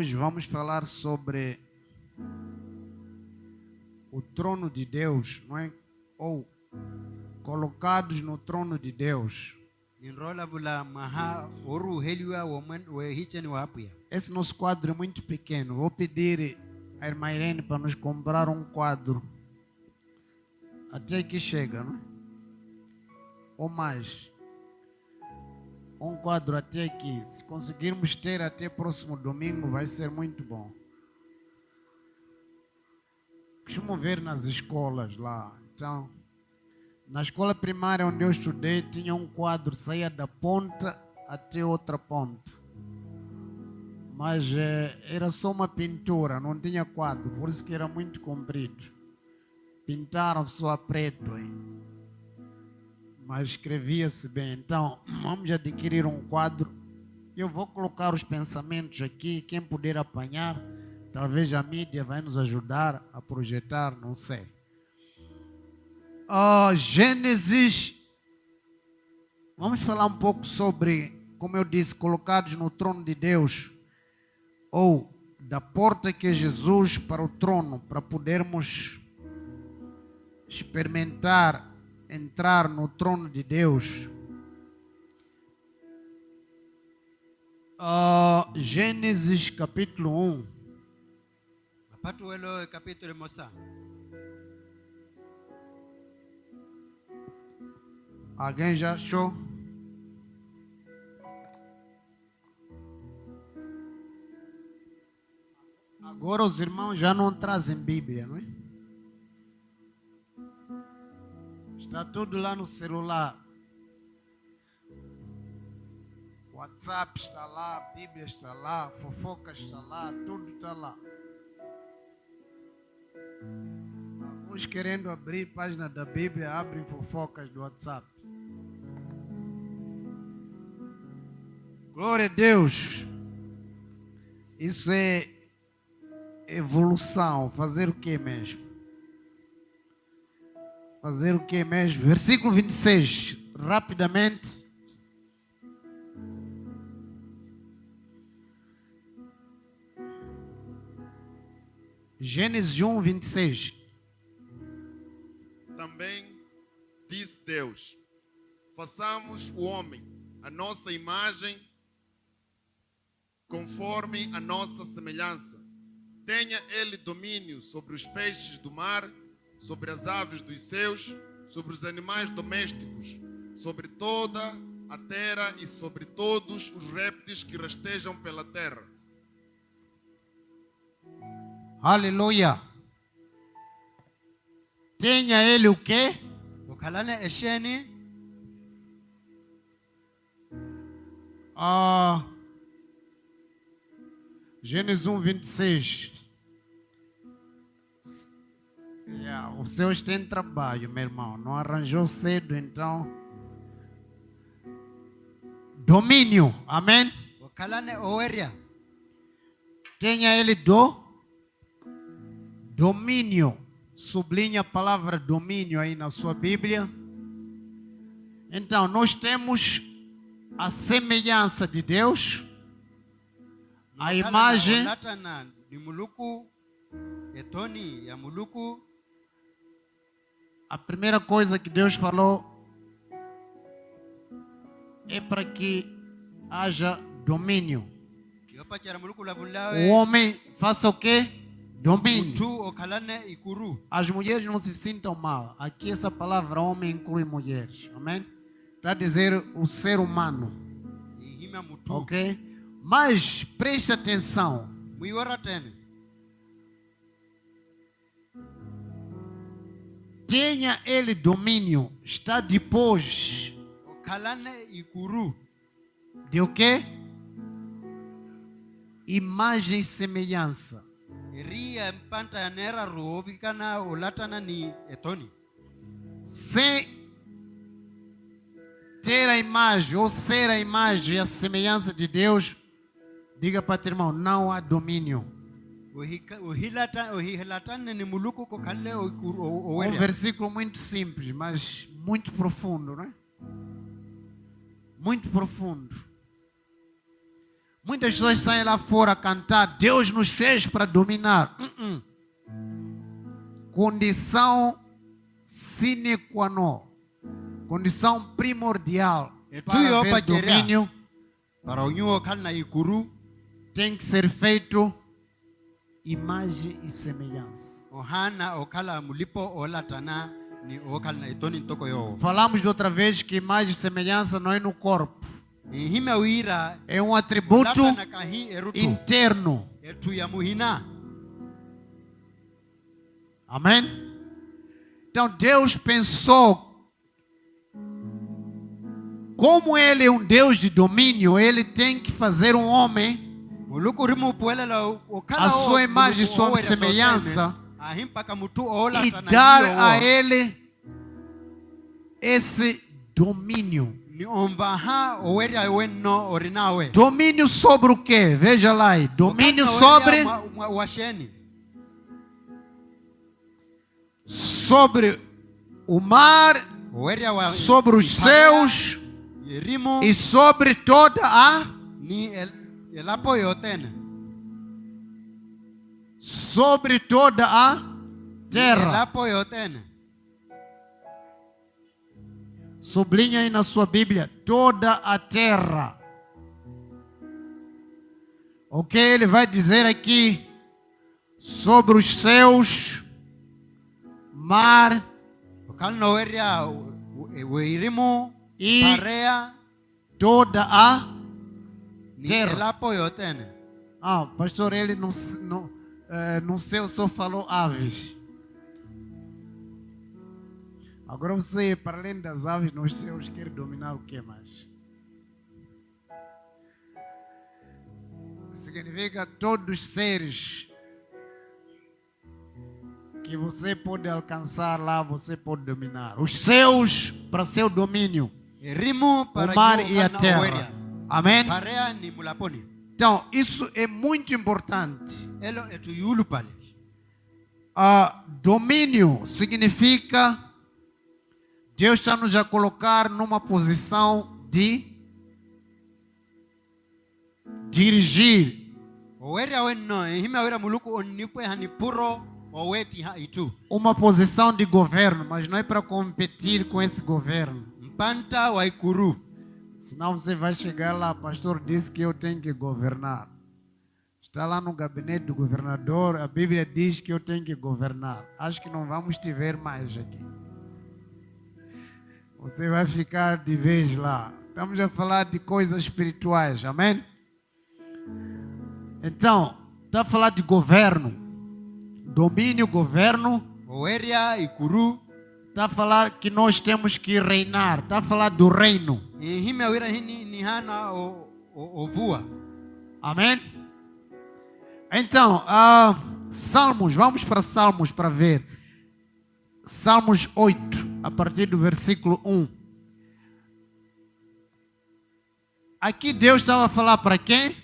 Hoje vamos falar sobre o trono de Deus, não é? Ou colocados no trono de Deus. Esse nosso quadro é muito pequeno. Vou pedir à irmã Irene para nos comprar um quadro. Até aqui chega, não é? Ou mais. Um quadro até aqui. Se conseguirmos ter até próximo domingo, vai ser muito bom. Costumo ver nas escolas lá. Então, na escola primária onde eu estudei, tinha um quadro, saía da ponta até outra ponta. Mas era só uma pintura, não tinha quadro, por isso que era muito comprido. Pintaram só a preto, hein? Mas escrevia-se bem. Então, vamos adquirir um quadro. Eu vou colocar os pensamentos aqui, quem puder apanhar, talvez a mídia vai nos ajudar a projetar, não sei. Gênesis, vamos falar um pouco sobre, como eu disse, colocados no trono de Deus, ou da porta que é Jesus para o trono, para podermos experimentar, entrar no trono de Deus. Gênesis capítulo 1. Alguém já achou? Agora os irmãos já não trazem Bíblia, não é? Está tudo lá no celular. WhatsApp está lá, Bíblia está lá, fofoca está lá, tudo está lá. Alguns querendo abrir página da Bíblia, abrem fofocas do WhatsApp. Glória a Deus. Isso é evolução. Fazer o que mesmo? Fazer o que mesmo? Versículo 26. Rapidamente. Gênesis 1, 26. Também disse Deus: façamos o homem a nossa imagem, conforme a nossa semelhança. Tenha ele domínio sobre os peixes do mar, sobre as aves dos céus, sobre os animais domésticos, sobre toda a terra e sobre todos os répteis que rastejam pela terra. Aleluia. Tenha ele o quê? Gênesis 1, 26. O seu está em trabalho, meu irmão. Não arranjou cedo, então. Domínio. Amém? Tenha ele domínio. Sublinha a palavra domínio aí na sua Bíblia. Então, nós temos a semelhança de Deus, a imagem, a primeira coisa que Deus falou é para que haja domínio. O homem faça o quê? Domínio. As mulheres não se sintam mal. Aqui essa palavra homem inclui mulheres. Amém? Está a dizer o ser humano. Ok? Mas preste atenção. Tenha ele domínio. Está depois de o quê? Imagem e semelhança. Sem ter a imagem ou ser a imagem e a semelhança de Deus, diga para o irmão, não há domínio. Um versículo muito simples, mas muito profundo, não é? Muito profundo. Muitas pessoas saem lá fora a cantar, Deus nos fez para dominar. Condição sine qua non, condição primordial para Tuyo haver pakerea. domínio, Para unyo kalna ikuru. tem que ser feito imagem e semelhança. Ohana okala mulipo olatana ni okalna itoni toko yo. Falamos de outra vez que imagem e semelhança não é no corpo, Hime wira. é um atributo Latana kahi erutu. interno. Etu ya muhina. Amém? Então Deus pensou, como Ele é um Deus de domínio, Ele tem que fazer um homem Muluku rimu puelela okala a sua imagem e sua semelhança e dar a Ele esse domínio. Ni ombaha oweria wenno orinawe. Domínio sobre o quê? Veja lá aí. Domínio sobre o mar, sobre os céus e sobre toda a terra. Sublinha aí na sua Bíblia, toda a terra. Ok? Ele vai dizer aqui sobre os céus, mar e toda a terra. Ah, pastor, ele no céu só falou aves. Agora você, para além das aves nos céus, quer dominar o que mais? Significa todos os seres que você pode alcançar lá, você pode dominar. Os céus para seu domínio, o mar e a terra. Amém? Então, isso é muito importante. Domínio significa Deus está nos a colocar numa posição de dirigir. Uma posição de governo, mas não é para competir com esse governo. Senão você vai chegar lá, pastor disse que eu tenho que governar. Está lá no gabinete do governador, a Bíblia diz que eu tenho que governar. Acho que não vamos te ver mais aqui. Você vai ficar de vez lá. Estamos a falar de coisas espirituais, amém? Então, está a falar de governo. Domínio, governo. Está a falar que nós temos que reinar. Está a falar do reino. Amém? Então, Salmos, vamos para Salmos para ver. Salmos 8, a partir do versículo 1. Aqui Deus estava a falar para quem?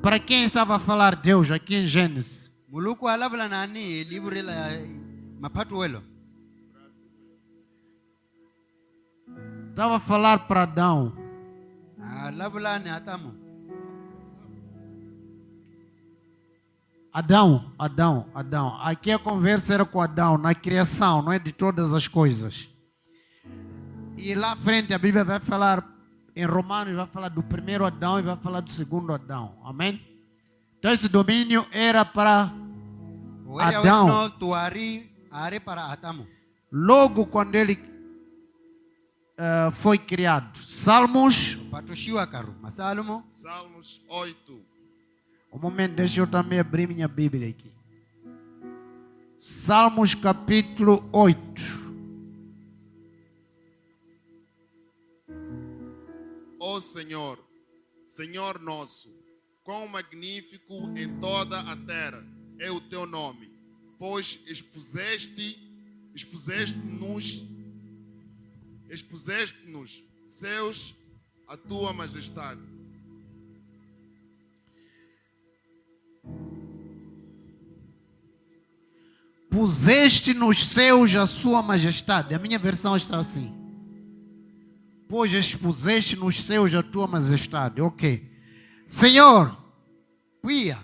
Para quem estava a falar Deus aqui em Gênesis? Estava a falar para Adão. Adão. Aqui a conversa era com Adão, na criação, não é de todas as coisas. E lá à frente a Bíblia vai falar, em Romanos vai falar do primeiro Adão e vai falar do segundo Adão. Amém? Então esse domínio era para Adão. Logo quando ele foi criado. Salmos 8. Um momento, deixa eu também abrir minha Bíblia aqui. Salmos capítulo 8. Ó Senhor, Senhor nosso, quão magnífico em toda a terra é o teu nome, pois expuseste-nos céus a tua majestade. Puseste nos céus a sua majestade. A minha versão está assim. depois expuseste nos céus a tua majestade. Ok. Senhor, Pia.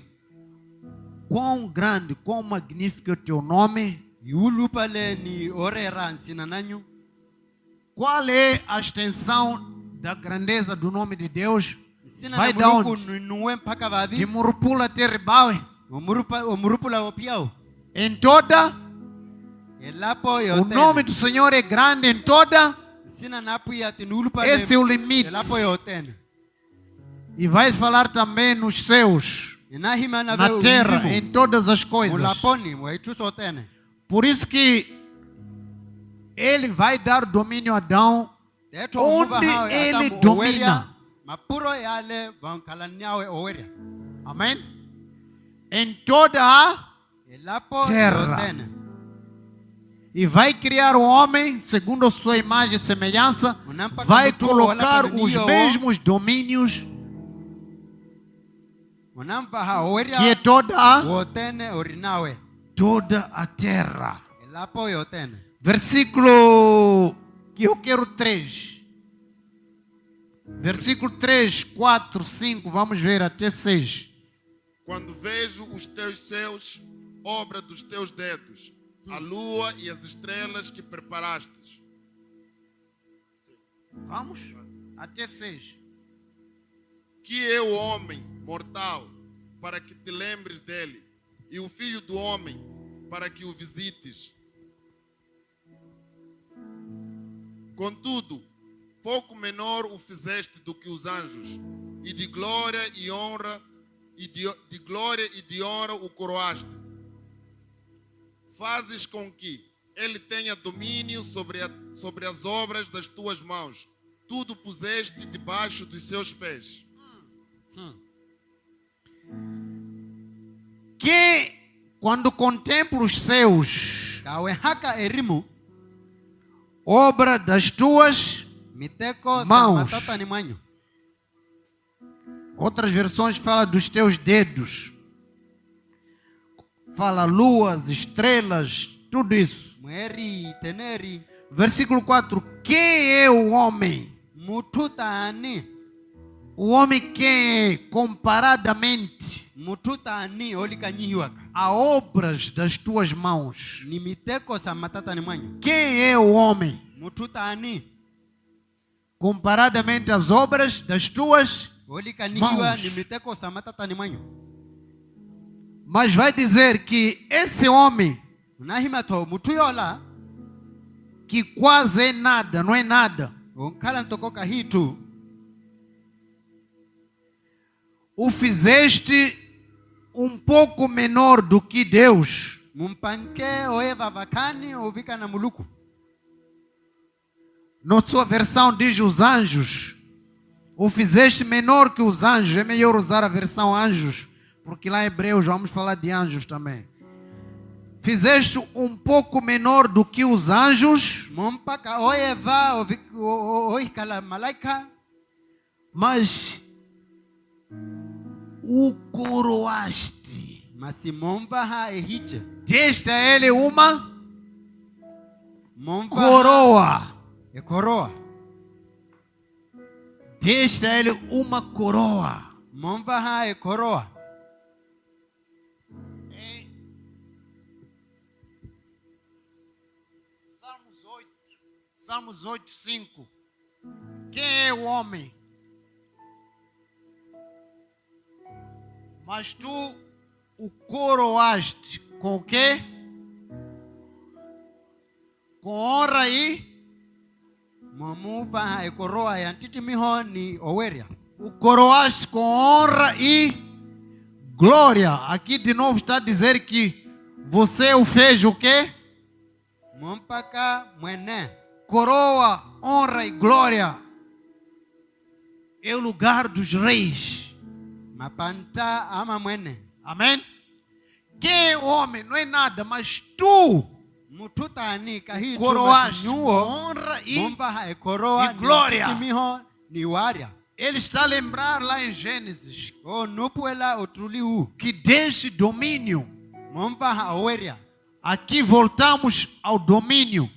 quão grande, quão magnífico é o teu nome. Yulu pale ni orera nsina nanyu. Qual é a extensão da grandeza do nome de Deus? Sina Vai na da muluku onde? nuwe mpaka De vavi. Murupula até Ribawe. Omurupula opiao. Em toda, Elapo o yote. nome do Senhor é grande em toda. Sina napu ya tinulu pale. Esse é o limite. Elapo yote. E vai falar também nos céus, Inahima na na terra, em todas as coisas. Mulaponi mwaitu sotene. Por isso que ele vai dar domínio a Adão, Deto onde muba hao ya ele tamu domina. oweria, mapuro yale vankalaniawe oweria. Amém? Em toda a... Elapo Terra. yotene. E vai criar o homem, segundo a sua imagem e semelhança, Unampaka vai mtu colocar wala os kanuniyo. mesmos domínios Unampa ha oweria. que é toda Wotene orinawe. a terra. Elapo yotene. Versículo que eu quero 3. Versículo 3, 4, 5, vamos ver até 6. Quando vejo os teus céus, obra dos teus dedos, a lua e as estrelas que preparastes. Vamos? Até 6. Que é o homem mortal, para que te lembres dele, e o filho do homem, para que o visites. Contudo, pouco menor o fizeste do que os anjos, e de glória e honra, de glória e de honra o coroaste. Fazes com que ele tenha domínio sobre as obras das tuas mãos. Tudo puseste debaixo dos seus pés. Que quando contemplo os céus, Kawe haka erimu. obra das tuas, Miteko Mãos. samatata ni manyo. outras versões falam dos teus dedos. Fala luas, estrelas, tudo isso. Mweri teneri. Versículo 4. Quem é o homem? Mututa ani. O homem quem é comparadamente Mututa ani olika nyihiwaka. a obras das tuas mãos. Ni miteko samatata ni manyo. Quem é o homem? Mututa ani. Comparadamente às obras das tuas, Olika nihiwa Mãos. ni miteko samatata ni manyo. mas vai dizer que esse homem Unahima to mutu yola. que quase é nada, não é nada, Onkala ntokoka hitu. o fizeste um pouco menor do que Deus. Mumpanke oeva vakani ovika na muluku. Na sua versão diz os anjos. O fizeste menor que os anjos. É melhor usar a versão anjos, porque lá em Hebreus vamos falar de anjos também. Fizeste um pouco menor do que os anjos, Mumpaka oeva oikala malaika. mas o coroaste. Masi momba ha ehiche. Deste a ele uma Momba coroa. e coroa. Deste a ele uma coroa. Momba ha e coroa. Salmos 8, 5. Quem é o homem? Mas tu o coroaste com o quê? Com honra e Momuba ha e coroa ya ntiti miho ni oweria. o coroaste com honra e glória. Aqui de novo está a dizer que você o fez o quê? Mumpaka mwene. Coroa, honra e glória. É o lugar dos reis. Mapanta ama mwene. Amém? Quem é o homem? Não é nada, mas tu Mututa ani kahitu coroaste com nyuo. honra e Momba ha e coroa e glória. ni ntiti miho ni waria. ele está a lembrar lá em Gênesis O nupuela otruliu. que deste domínio. Momba ha oweria. Aqui voltamos ao domínio.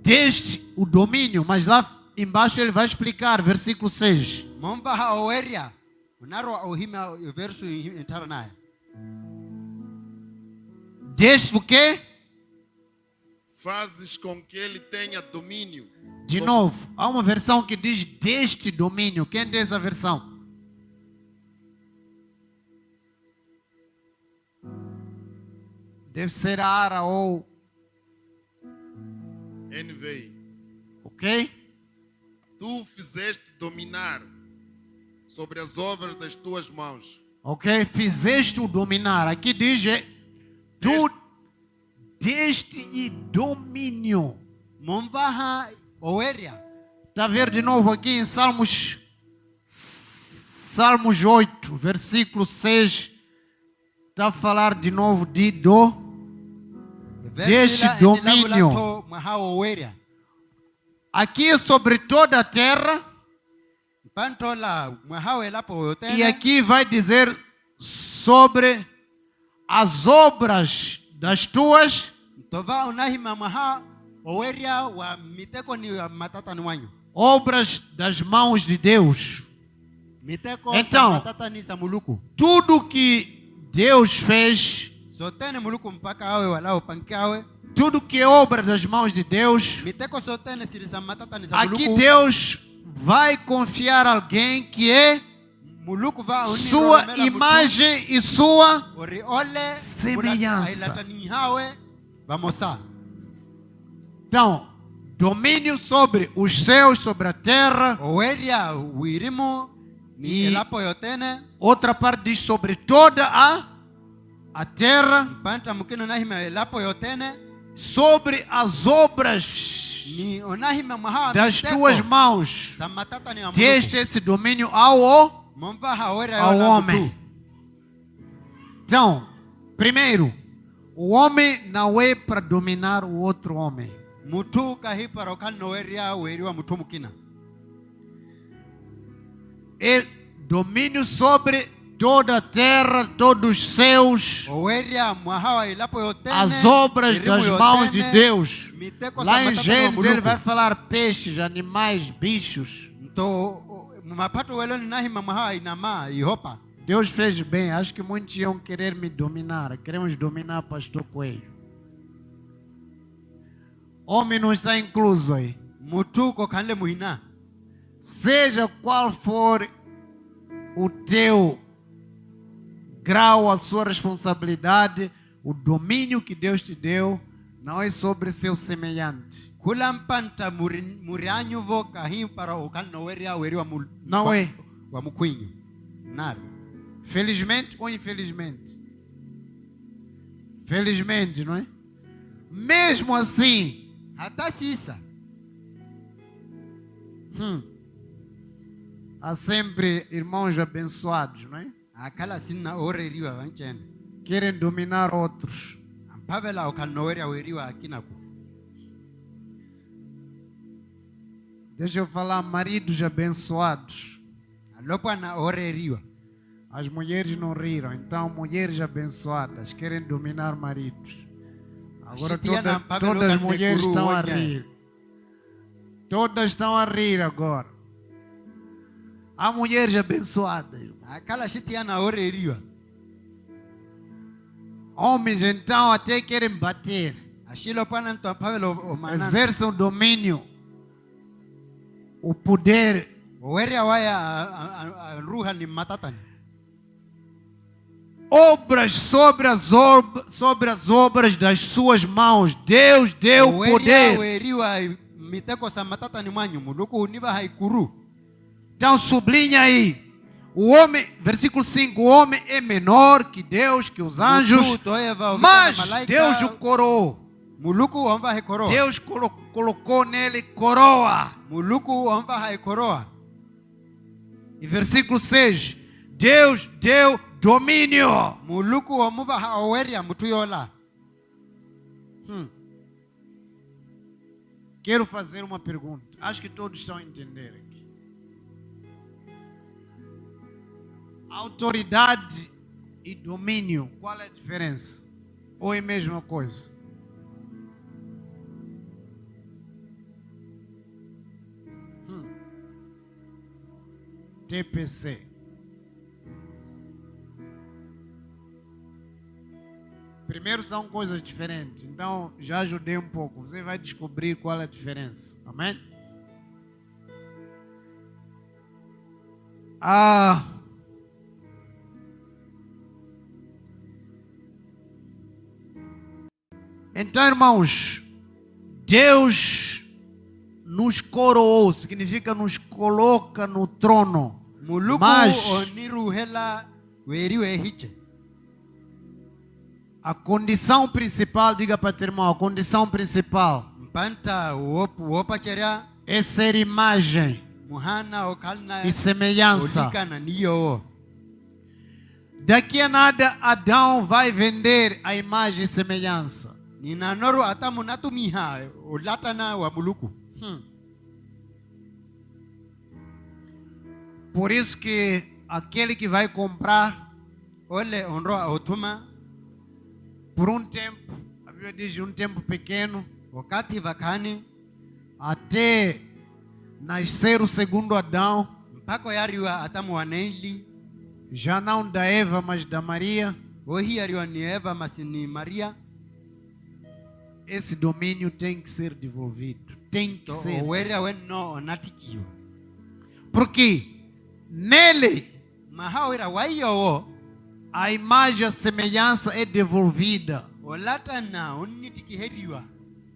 deste o domínio. Mas lá embaixo ele vai explicar, versículo 6. mombaha oweria unaro ohima verso internaya. Deste o quê? Fazes com que ele tenha domínio. De novo, há uma versão que diz deste domínio. Quem tem essa versão? Deve ser a Ara ou... NVI. Ok? Tu fizeste dominar sobre as obras das tuas mãos. Ok? Fizeste-o dominar. Aqui diz, tu deste-lhe domínio. Mombaha oweria. Está a ver de novo aqui em Salmos 8, versículo 6. Está a falar de novo de deste domínio. Maha oweria. Aqui é sobre toda a terra. Pantola maha elapo E yotene. aqui vai dizer sobre as obras das tuas, Tova unahima maha oweria wa miteko ni wa matata ni wanyu. obras das mãos de Deus. Miteko Então, sa matata ni sa muluku. Tudo que Deus fez, Sotene muluku mpaka awe wala upanki awe. tudo que é obra das mãos de Deus, Miteko sotene siri sa matata ni sa aqui muluku. Deus vai confiar alguém que é Muluku va uni sua romela mutu. imagem e sua Ori ole semelhança. ailata ni hawe vamosa. Então, domínio sobre os céus, sobre a terra. Oweria wirimu ni E- elapo yotene. Outra parte diz sobre toda a terra, Panta mukino nahima elapo yotene. sobre as obras Ni onahima maha das miteko. tuas mãos. Sa matata ni wa Deste muluku. esse domínio ao Mombaha oweria ao yola homem. mutu. Então, primeiro, o homem não é para dominar o outro homem. Mutu kahipara okano weria weriwa mutu mukina. É domínio sobre toda a terra, todos os céus, Oweria mwahawa ilapo yotene. as obras irimu das yotene, mãos de Deus. miteko Lá sa em matata ni wa Gênesis ele muluku. vai falar peixes, animais, bichos. Nto mapato weloni nahima maha inama ihopa. Deus fez bem. Acho que muitos iam querer me dominar. Queremos dominar pastor Coelho. Homem não está incluso aí. Mutu ko kanle muhina. Seja qual for o teu grau, a sua responsabilidade, o domínio que Deus te deu, não é sobre seu semelhante. Kula mpanta murianyu vo kahim para okano weria weriwa mul. Não é. Wa mukwinyu. Nari. Felizmente ou infelizmente? Felizmente, não é? Mesmo assim, Hata sisa. há sempre irmãos abençoados, não é? Akala sinna oreriwa wanchene. Querem dominar outros. Ampavela okano weria weriwa akinaku. Deixa eu falar, maridos abençoados. Alopa na oreriwa. As mulheres não riram, então mulheres abençoadas querem dominar maridos. Agora todas as mulheres estão a rir. Todas estão a rir agora. Há mulheres abençoadas. Akala shitiana oreriwa. Homens então até querem bater. Ashilo pana nto ampavela omanana. Exercem o domínio, o poder. Oweria waya ruha ni matatani. Obras sobre as obras das suas mãos. Deus deu Oweria poder. weriwa miteko sa matatani mwanyu. Muluku univa haikuru. Então sublinha aí. O homem, versículo 5, o homem é menor que Deus, que os anjos, Mutu toeva mas ovita na malaika. Deus o coroou. Muluku omba haikoroa. Deus colocou nele coroa. Muluku omba haikoroa. E versículo 6, Deus deu domínio. Muluku omuva haoweria mutu yola. Quero fazer uma pergunta. Acho que todos estão a entender aqui. Autoridade e domínio, qual é a diferença? Ou é a mesma coisa? TPC. Primeiro são coisas diferentes. Então, já ajudei um pouco. Você vai descobrir qual é a diferença. Amém? Então, irmãos, Deus nos coroou, significa nos coloca no trono. Muluku Mas oniru hela weriwe hiche. a condição principal, diga para teu irmão, a condição principal Mpanta wopa cheria é ser imagem muhana okalna e semelhança. olikana niyo. Daqui a nada, Adão vai vender a imagem e semelhança. Nina noru atamu natumiha olatana wa muluku. Por isso que aquele que vai comprar Ole onro otuma por um tempo, a Bíblia diz um tempo pequeno, wakati vakani até nascer o segundo Adão, mpako yariwa atamu waneili já não da Eva, mas da Maria, ohi yariwa ni Eva masini Maria esse domínio tem que ser devolvido. Tem que to ser. oweria wenno onatikiyo. Porque nele Mahawira wayo a imagem e a semelhança é devolvida. olatana onnitikiheriwa.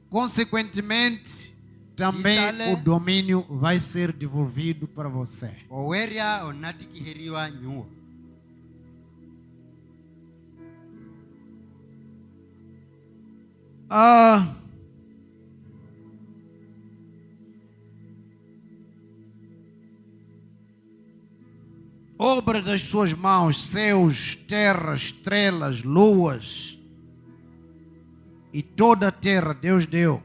Consequentemente, também Sisale. o domínio vai ser devolvido para você. Oweria onatikiheriwa nyuo. Obra das suas mãos, céus, terras, estrelas, luas e toda a terra, Deus deu.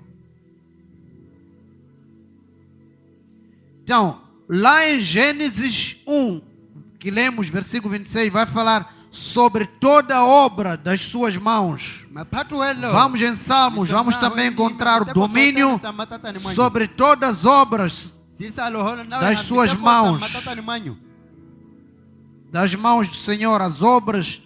Então, lá em Gênesis 1, que lemos, versículo 26, vai falar sobre toda a obra das suas mãos. Mapatu elo. Vamos em Salmos, vamos também encontrar o domínio sobre todas as obras das suas mãos. Das mãos do Senhor, as obras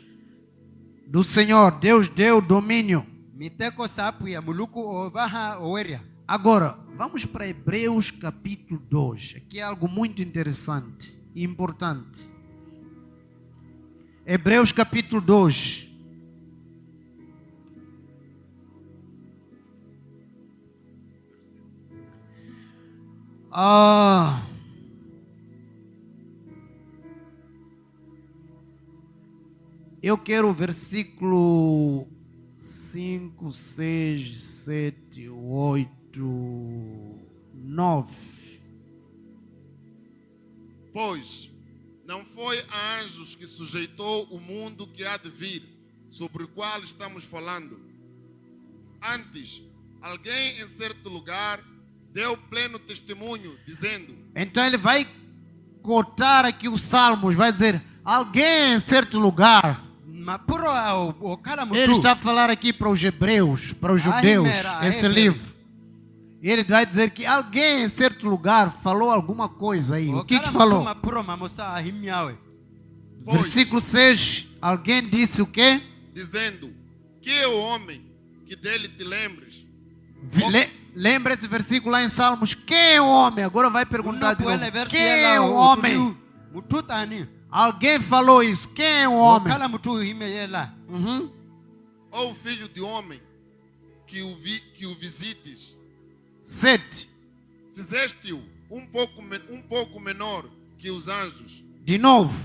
do Senhor. Deus deu domínio. Miteko sapu ya muluku ovaha oweria. Agora, vamos para Hebreus capítulo 2. Aqui é algo muito interessante e importante. Hebreus capítulo 2. Eu quero o versículo 5, 6, 7, 8, 9. Pois não foi a anjos que sujeitou o mundo que há de vir, sobre o qual estamos falando. Antes, alguém em certo lugar deu pleno testemunho, dizendo... Então ele vai cortar aqui os salmos, vai dizer, alguém em certo lugar. Mapuro okala mutu. Ele está a falar aqui para os hebreus, para os judeus, esse livro. E ele vai dizer que alguém em certo lugar falou alguma coisa aí. O que falou? Versículo 6, alguém disse o quê? Dizendo, que é o homem que dele te lembres? Lembra esse versículo lá em Salmos? Quem é o homem? Agora vai perguntar de novo. Quem é o homem? Alguém falou isso. Quem é o homem? Ou o filho de homem que o visites? 7. Fizeste-o um pouco menor que os anjos. De novo.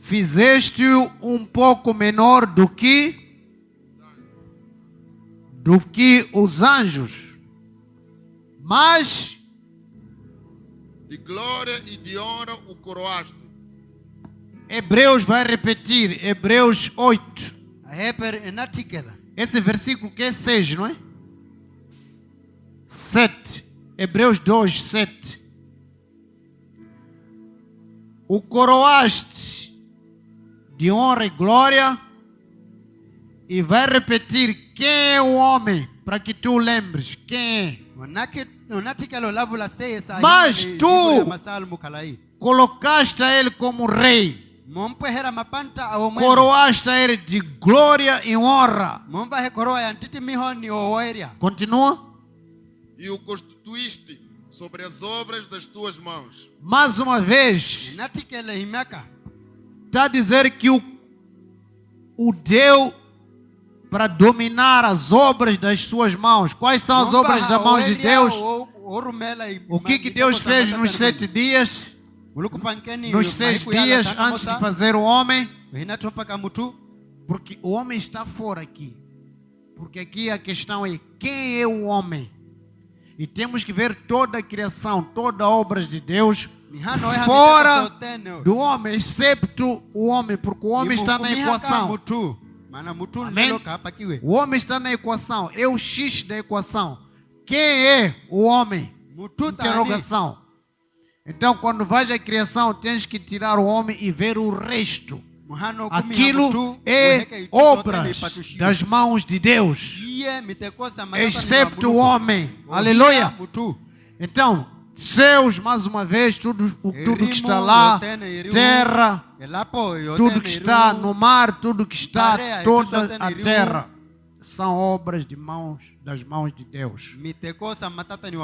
Fizeste-o um pouco menor do que os anjos. Mas de glória e de honra o coroaste. Hebreus vai repetir, Hebreus 8. Esse versículo que é 6, não é? 7. Hebreus 2, 7. O coroaste de honra e glória. E vai repetir, quem é o homem? Para que tu lembres, quem é? Onatikelo lavula sei sa. Mas tu- masalmu kalai. colocaste a ele como rei, Mompehera mapanta ao mwene. coroaste a ele de glória e honra. Momba he koroa ya ntiti miho ni oweria. Continua. E o constituíste sobre as obras das tuas mãos. Mais uma vez, Natikele himaka. está a dizer que o deu para dominar as obras das suas mãos. Quais são as obras das mãos de Deus? O que Deus fez nos 7 dias? Nos 6 dias antes de fazer o homem? Porque o homem está fora aqui. Porque aqui a questão é quem é o homem. E temos que ver toda a criação, toda a obra de Deus fora do homem, excepto o homem, porque o homem está na equação. Amém? O homem está na equação, é o X da equação. Quem é o homem? Interrogação. Então, quando vais à criação, tens que tirar o homem e ver o resto. Aquilo é obras das mãos de Deus, excepto o homem. Aleluia. Então, céus, mais uma vez, tudo que está lá, terra, tudo que está no mar, tudo que está, toda a terra, são obras das mãos de Deus.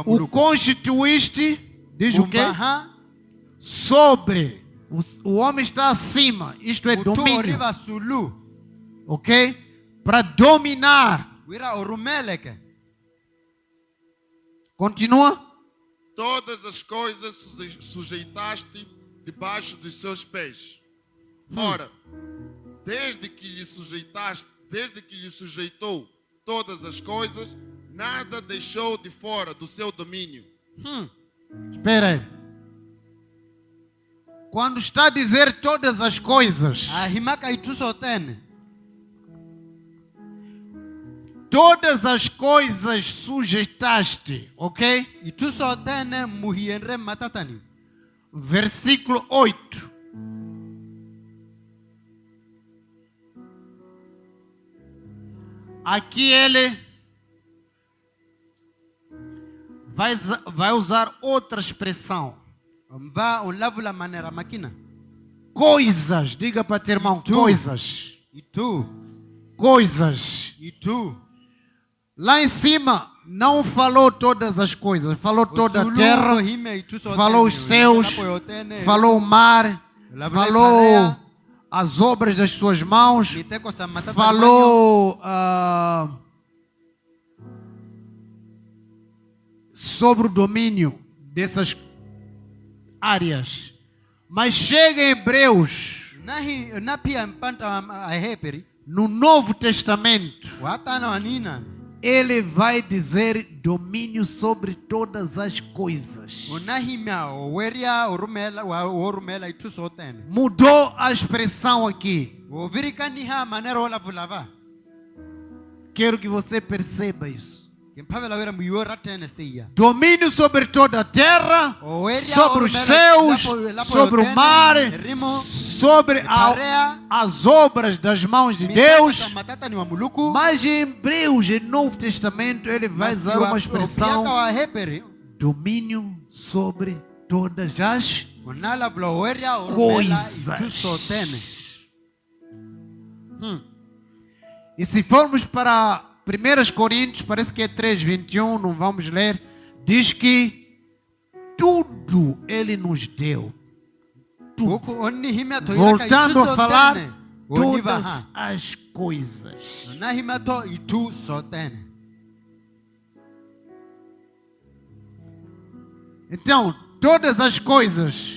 O constituíste, diz o quê? Sobre. O homem está acima, isto é domínio, ok? Para dominar. Continua. Todas as coisas sujeitaste debaixo dos seus pés. Ora, desde que lhe sujeitou todas as coisas, nada deixou de fora do seu domínio. Espera aí. Quando está a dizer todas as coisas, todas as coisas sujeitaste, ok? Versículo 8. Aqui ele vai usar outra expressão. Coisas, diga para teu irmão, coisas. Coisas. Lá em cima não falou todas as coisas, falou toda a terra, falou os céus, falou o mar, falou as obras das suas mãos, falou sobre o domínio dessas áreas. Mas chega em Hebreus, no Novo Testamento, ele vai dizer domínio sobre todas as coisas. Mudou a expressão aqui. Quero que você perceba isso. Domínio sobre toda a terra, sobre os céus, sobre o mar, sobre as obras das mãos de Deus. Mas em Hebreus, no Novo Testamento, ele vai usar uma expressão: domínio sobre todas as coisas. E se formos para 1 Coríntios, parece que é 3:21, não vamos ler, diz que tudo ele nos deu. Tudo. Voltando a falar, todas as coisas. Então, todas as coisas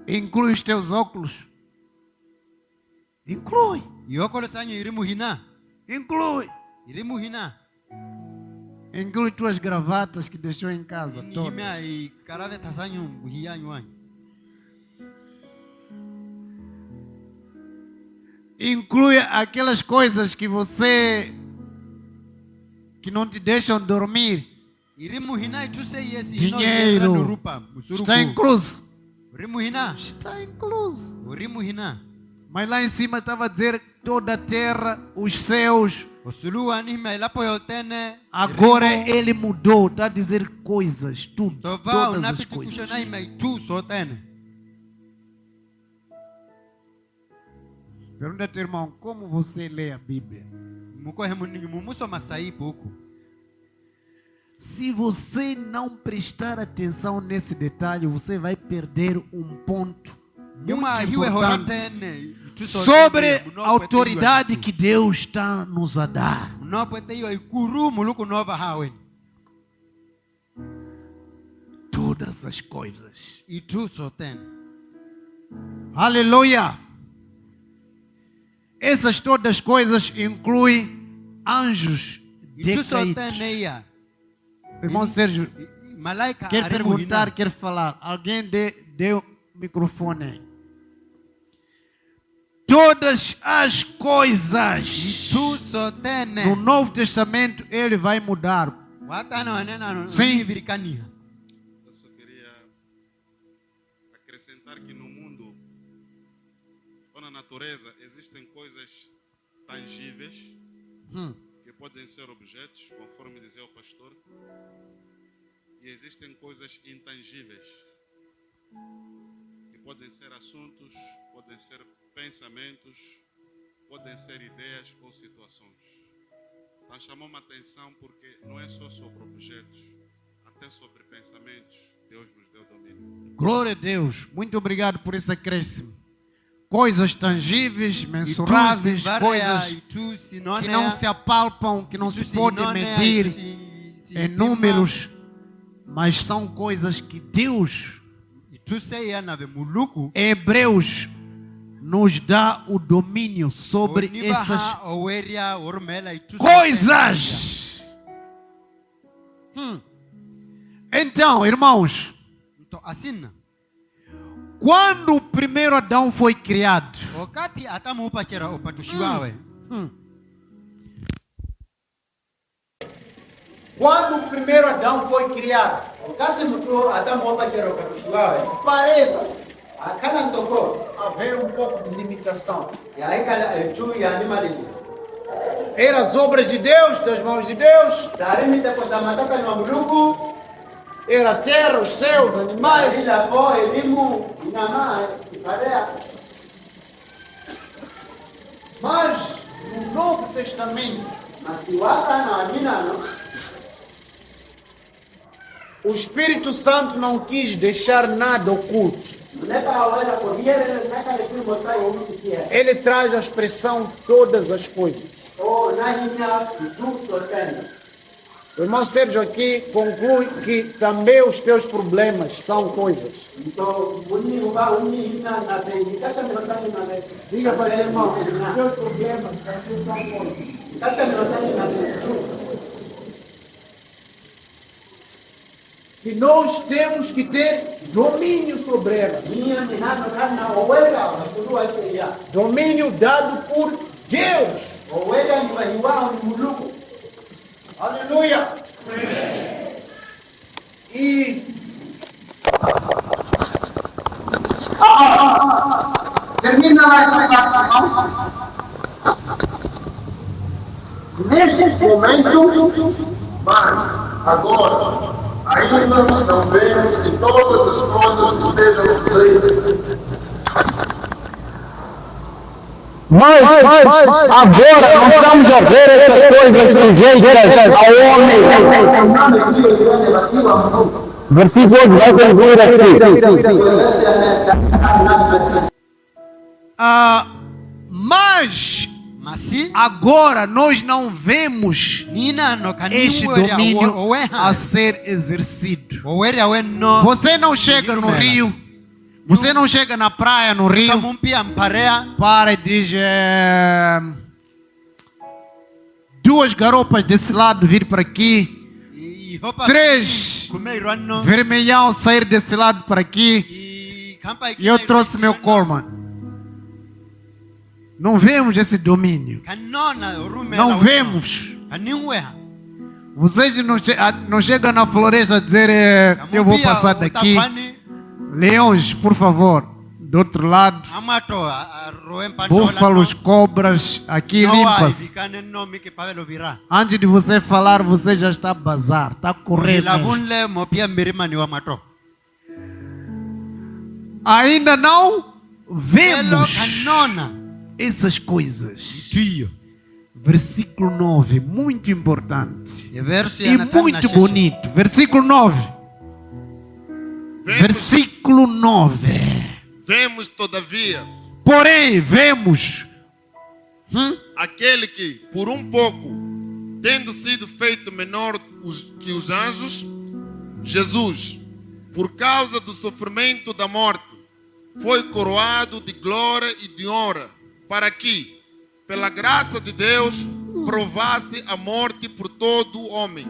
inclui os teus óculos. Inclui. Inclui. Inclui tuas gravatas que deixou em casa todas. Inclui aquelas coisas que não te deixam dormir. Dinheiro. Está incluso. Está incluso. Mas lá em cima estava a dizer toda a terra, os céus, Osulua ni mailapo yotene. Agora ele mudou, está a dizer coisas, tudo, Tova todas as unapiti coisas. kushona imaitu sotene. Pergunta ao teu irmão, como você lê a Bíblia? Muko hemu ni mumuso masai pouco. Se você não prestar atenção nesse detalhe, você vai perder um ponto Nyuma muito hiwe importante horotene. sobre a autoridade que Deus está nos a dar. Unopete hiyo ikuru muluku nova hawe. Todas as coisas. Itu sotene. Aleluia! Essas todas as coisas incluem anjos Itu decaídos. sotene ya. Irmão Sérgio, Malaika quer arimu perguntar, hina. quer falar. Alguém dê o microfone aí. Todas as coisas Itu sotene. no Novo Testamento ele vai mudar. Watana wanena no Sim. virikania. Eu só queria acrescentar que no mundo ou na natureza existem coisas tangíveis que podem ser objetos, conforme dizia o pastor, e existem coisas intangíveis que podem ser assuntos, podem ser pensamentos, podem ser ideias ou situações. Então chamou uma atenção porque não é só sobre objetos, até sobre pensamentos, Deus nos deu domínio. Glória a Deus. Muito obrigado por esse acréscimo. Coisas tangíveis, mensuráveis, coisas que não se apalpam, que não se pode medir em números, mas são coisas que Deus, em Hebreus, nos dá o domínio sobre essas coisas. Então, irmãos, quando o primeiro Adão foi criado, wakati atamuupachera upatushiwawe quando o primeiro Adão foi criado, wakati mtu atamuupachera upatushiwawe parece akana ntoko haver um pouco de limitação. yaikala tu yanimalili Eram as obras de Deus, das mãos de Deus, sarimitekosamataka ni mamuluku era a terra, os céus, animais. ilapo elimu inama iparea. Mas no Novo Testamento, Masiwaka na aminano o Espírito Santo não quis deixar nada oculto. mnepa hawela kodiere naka lekuri mosai omukikia Ele traz a expressão todas as coisas. o nahinya tu sotene. O irmão Sérgio aqui conclui que também os teus problemas são coisas. Então, uni uba uni ina na bengi kata mirosani na bengi. Diga para ele, irmão, os teus problemas também são coisas. Kata mirosani na bengi. Que nós temos que ter domínio sobre elas. Nia minano kana oweka wasulua iseya. Domínio dado por Deus. Oweka ni wahiwao ni muluku. Aleluia. E termina essa parte. Nesse momento, mas agora, ainda não vemos que todas as coisas estejam feitas. Mas agora nós estamos a ver essas coisas sujeitas ao homem. Versículo 8 vai concluir assim. mas Masi agora nós não vemos nina no este kaniwe domínio a oweha. ser exercido. Oweri awenno. Você não chega no rio, você não chega na praia no rio Kamumpia mparea. para e diz duas garopas desse lado vir para aqui, três Kumeirwano. vermelhão sair desse lado para aqui e eu trouxe meu Coleman. Não vemos esse domínio. Não vemos. Vocês não chegam na floresta a dizer eu vou passar daqui. Leões, por favor, do outro lado, amato roe mpando búfalos, cobras, aqui limpa-se. Antes de você falar, você já está a bazar, está a correr mesmo. lavunle mopia mirima ni wa mato Ainda não velo vemos kanona essas coisas. tuyo Versículo 9, muito importante verso e muito bonito. Versículo 9. Versículo 9. Vemos, todavia, Porém, vemos aquele que, por um pouco, tendo sido feito menor que os anjos, Jesus, por causa do sofrimento da morte, foi coroado de glória e de honra, para que, pela graça de Deus, provasse a morte por todo homem.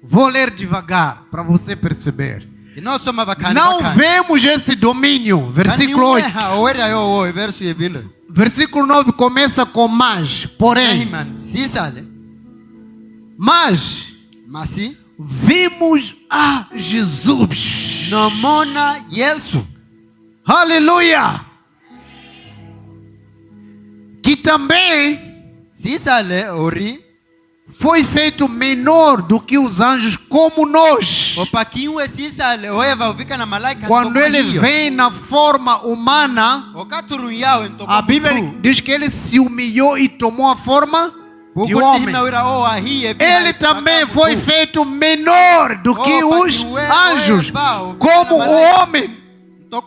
Vou ler devagar para você perceber. inosoma bakani Não vemos esse domínio. Versículo 8. owera yo verso yebindre Versículo 9 começa com mas, porém. Amen. Sisale Mas masi vimos a Jesus. nomona Yesu Aleluia! Que também sisale ori foi feito menor do que os anjos, como nós. opakiwe sisale oeva uvika na malaika Quando ntoko ele hiyo. vem na forma humana, Okaturu yawe ntoko a Bíblia diz que ele se humilhou e tomou a forma de homem. Ele também foi feito menor do que os anjos, como o homem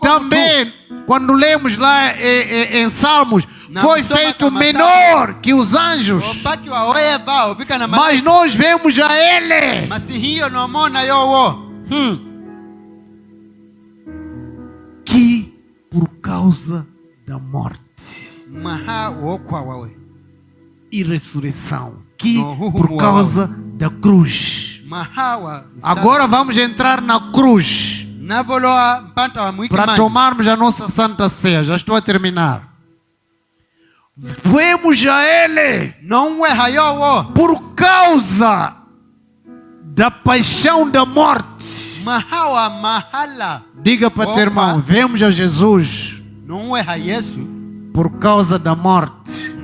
também, quando lemos lá em Salmos, foi feito menor que os anjos. Mas nós vemos a ele que por causa da morte e ressurreição, que por causa da cruz. Agora vamos entrar na cruz para tomarmos a nossa Santa Ceia. Já estou a terminar. Vemos a ele por causa da paixão da morte. Diga para teu irmão, vemos a Jesus por causa da morte.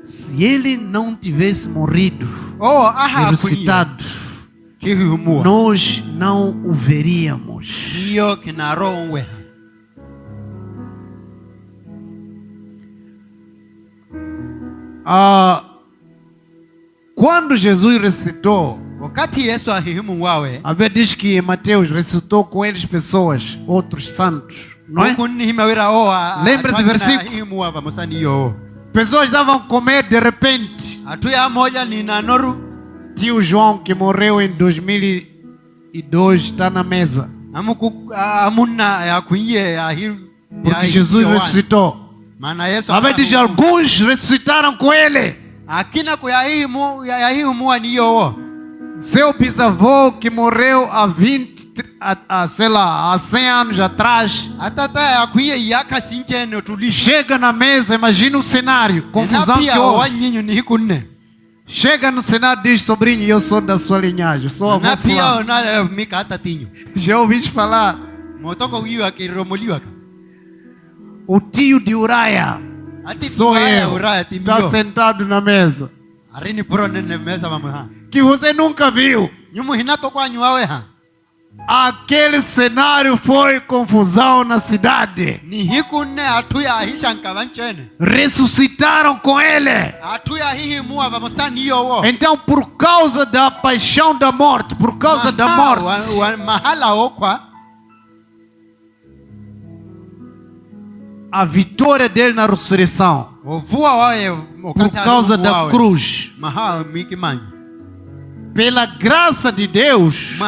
Se ele não tivesse morrido e ressuscitado, nós não o veríamos. Quando Jesus ressuscitou, a Bíblia diz que Mateus ressuscitou com eles pessoas, outros santos, não é? Lembra-se versículo? Pessoas estavam a comer de repente. Tio João, que morreu em 2002, está na mesa. Porque Jesus ressuscitou. A Bíblia diz que alguns ressuscitaram com ele. Seu bisavô, que morreu há 100 anos atrás, chega na mesa, imagina o cenário, confusão que houve. Chega no cenário e diz: sobrinho, eu sou da sua linhagem, sou avô fulano. Já ouvi falar? O tio de Uriah, sou eu, está sentado na mesa, que você nunca viu. Aquele cenário foi confusão na cidade. Ressuscitaram com ele. Então, por causa da paixão da morte, por causa da morte, a vitória dele na ressurreição, por causa da cruz, pela graça de Deus,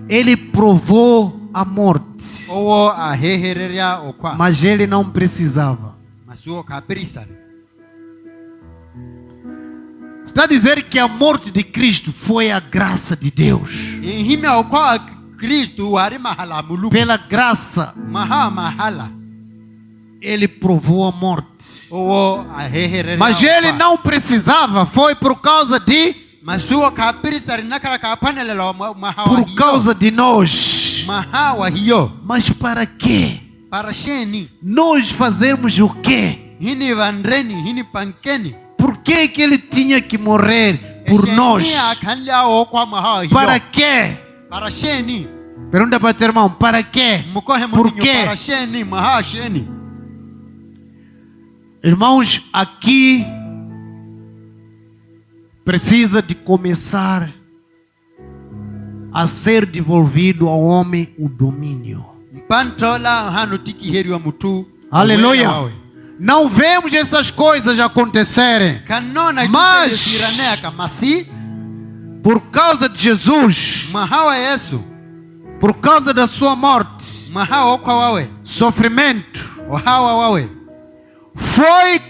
ele provou a morte, mas ele não precisava. Está a dizer que a morte de Cristo foi a graça de Deus. Pela graça, ele provou a morte. Mas ele não precisava, foi por causa de masuo kapirisa rinakara kapanelelo mahawa por causa de nós. mahawa hiyo Mas para quê? para sheni Nós fazermos o quê? hini vandreni hini pankeni Por que que ele tinha que morrer por nós? Para Para quê? para sheni Pergunta para o teu irmão, para quê? mukohe Por mundinyo quê? para sheni mahawa sheni. Irmãos, aqui precisa de começar a ser devolvido ao homem o domínio. Mpantola hanu tiki heri wa mutu. Aleluia! Não vemos essas coisas acontecerem, Kanona Mas- itiranea kamasi por causa de Jesus, mahawa Yesu por causa da sua morte, mahawa okwa wawe sofrimento, ohawa wawe foi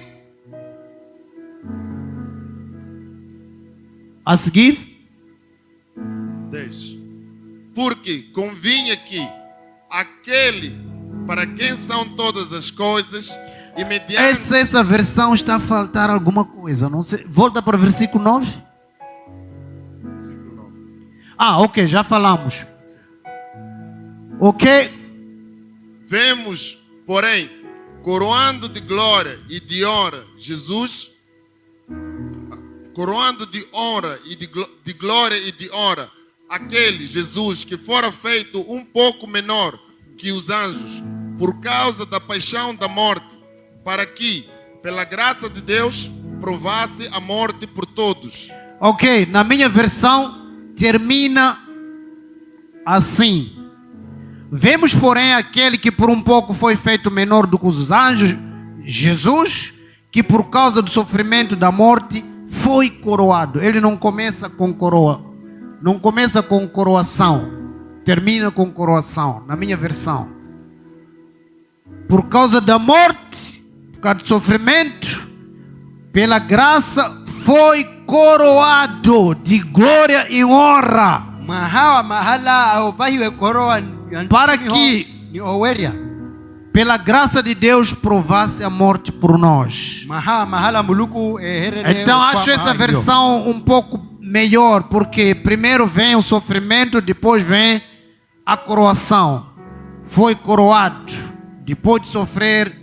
a seguir. 10. Porque convinha que aquele para quem são todas as coisas e mediante... Essa versão está a faltar alguma coisa. Não sei. Volta para o versículo 9. Versículo 9. Ah, ok, já falamos. Ok, Vemos, porém, coroando de glória e de honra Jesus, coroando de honra e de glória e de honra aquele Jesus que fora feito um pouco menor que os anjos por causa da paixão da morte, para que, pela graça de Deus, provasse a morte por todos. ok. Na minha versão termina assim. Vemos, porém, aquele que por um pouco foi feito menor do que os anjos, Jesus, que por causa do sofrimento da morte foi coroado. Ele não começa com coroa, não começa com coroação, termina com coroação, na minha versão. Por causa da morte, por causa do sofrimento, pela graça foi coroado de glória e honra. mahawa mahala au bahiwe koroa Para que- ni oweria Pela graça de Deus provasse a morte por nós. mahawa mahala muluku herere Então acho essa versão um pouco melhor, porque primeiro vem o sofrimento, depois vem a coroação. Foi coroado, depois de sofrer,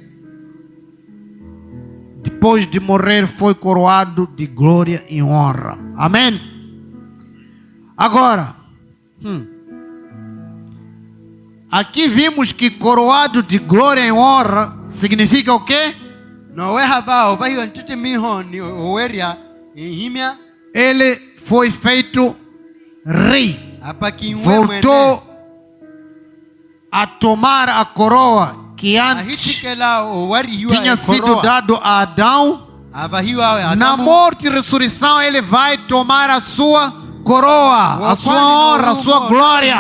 depois de morrer, foi coroado de glória e honra. Amém? Agora, aqui vimos que coroado de glória e honra significa o quê? no weha bao bahiwe ntiti miho ni oweria ihimia Ele foi feito rei. hapa kinwe Voltou a tomar a coroa que antes ahitikela owari hiwa tinha sido dado a Adão. abahiwa Na morte e ressurreição, ele vai tomar a sua coroa, a sua honra, a sua glória.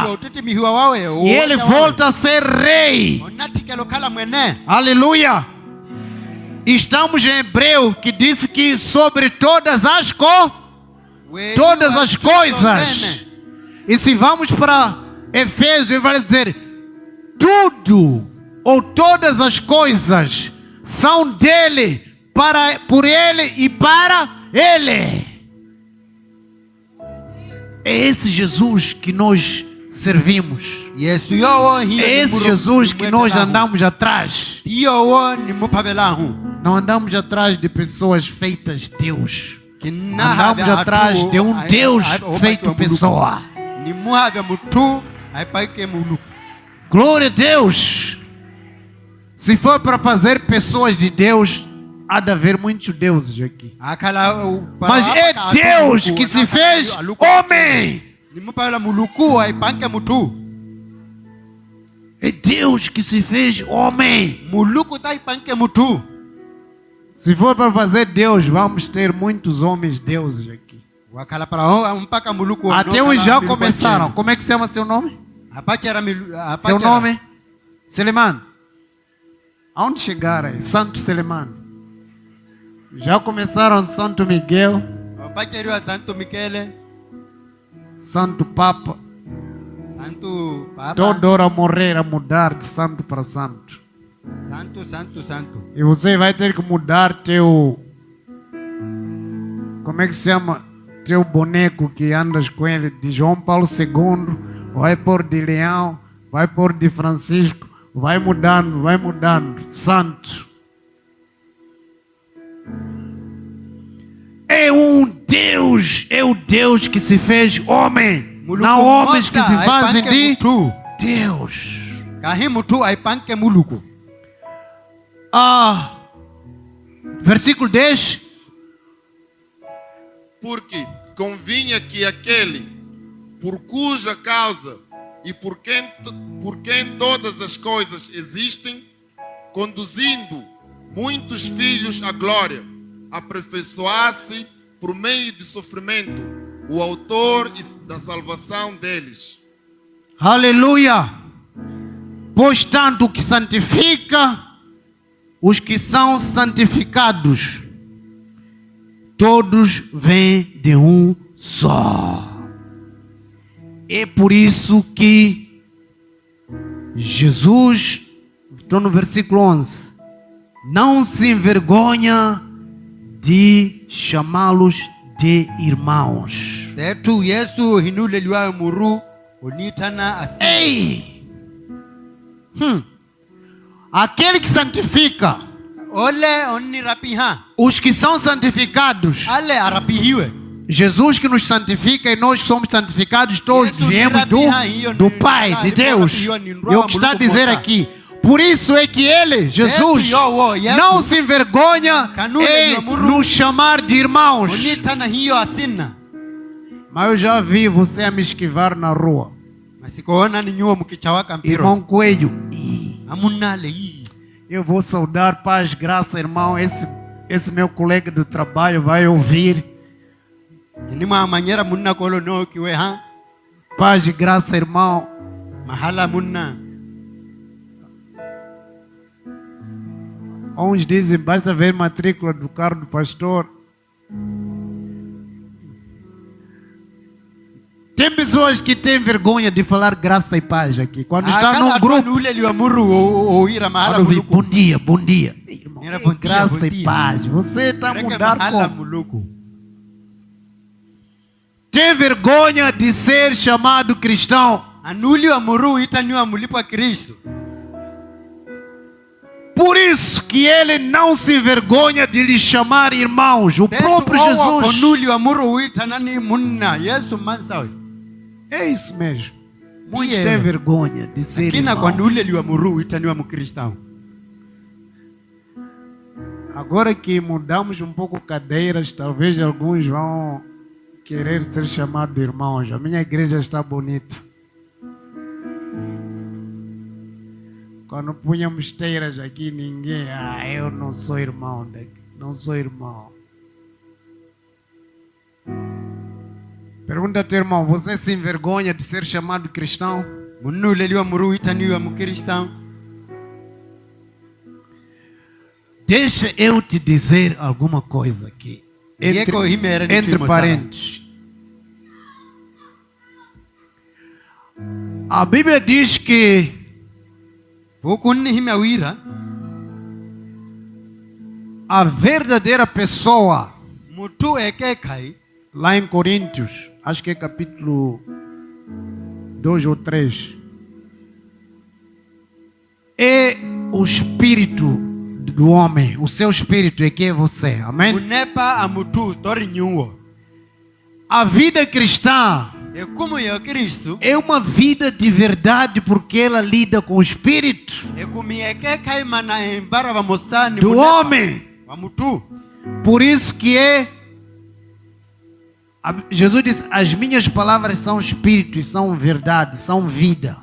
E ele volta a ser rei. Aleluia. Estamos em Hebreu, que diz que sobre todas as coisas. E se vamos para Efésios, ele vai dizer: tudo ou todas as coisas são dele, por ele e para ele. É esse Jesus que nós servimos. É esse Jesus que nós andamos atrás. Não andamos atrás de pessoas feitas Deus. Andamos atrás de um Deus feito pessoa. Glória a Deus. Se for para fazer pessoas de Deus, há de haver muitos deuses aqui. Mas é Deus que se fez homem. É Deus que se fez homem. Se for para fazer Deus, vamos ter muitos homens deuses aqui. Até uns já começaram. Como é que se chama seu nome? Seu nome? Seleman. Aonde chegaram aí? Santo Seleman. Já começaram Santo Miguel, Santo Papa. Toda hora morrer a mudar de santo para santo. E você vai ter que mudar teu... Como é que se chama? teu boneco que andas com ele, de João Paulo II, vai pôr de Leão, vai pôr de Francisco, vai mudando, santo. É o Deus que se fez homem, não homens que se fazem de Deus. Versículo 10. Porque convinha que aquele por cuja causa e por quem todas as coisas existem, conduzindo muitos filhos à glória, aperfeiçoasse por meio de sofrimento o autor da salvação deles. Aleluia! Pois tanto que santifica os que são santificados, todos vêm de um só. É por isso que Jesus, estou no versículo 11, não se envergonha de chamá-los de irmãos. Ei! Aquele que santifica os que são santificados, Jesus que nos santifica e nós que somos santificados, todos viemos do Pai, de Deus. E o que está a dizer aqui, por isso é que Ele, Jesus, não se envergonha em nos chamar de irmãos. Mas eu já vi você a me esquivar na rua. Irmão Coelho, eu vou saudar, paz, graça, irmão. Esse meu colega do trabalho vai ouvir. Paz e graça, irmão. Uns dizem, basta ver a matrícula do carro do pastor. Tem pessoas que têm vergonha de falar graça e paz aqui. Quando está num grupo, bom dia, bom dia. Irmão, graça e paz. Você está a mudar como? Tem vergonha de ser chamado cristão. Por isso que ele não se envergonha de lhe chamar irmãos. O próprio Jesus. É isso mesmo. Muitos têm vergonha de ser irmão. Agora que mudamos um pouco cadeiras, talvez alguns vão querer ser chamados de irmãos. A minha igreja está bonita. Quando punhamos esteiras aqui, ninguém... eu não sou irmão daqui. Não sou irmão. Pergunta ao teu irmão, você se envergonha de ser chamado cristão? Deixa eu te dizer alguma coisa aqui. Entre parênteses. A Bíblia diz que a verdadeira pessoa, lá em Coríntios, acho que é capítulo 2 ou 3, é o espírito do homem. O seu espírito é que é você. Amém? A vida cristã é uma vida de verdade, porque ela lida com o espírito do homem. Por isso que Jesus disse, as minhas palavras são espírito, são verdade, são vida.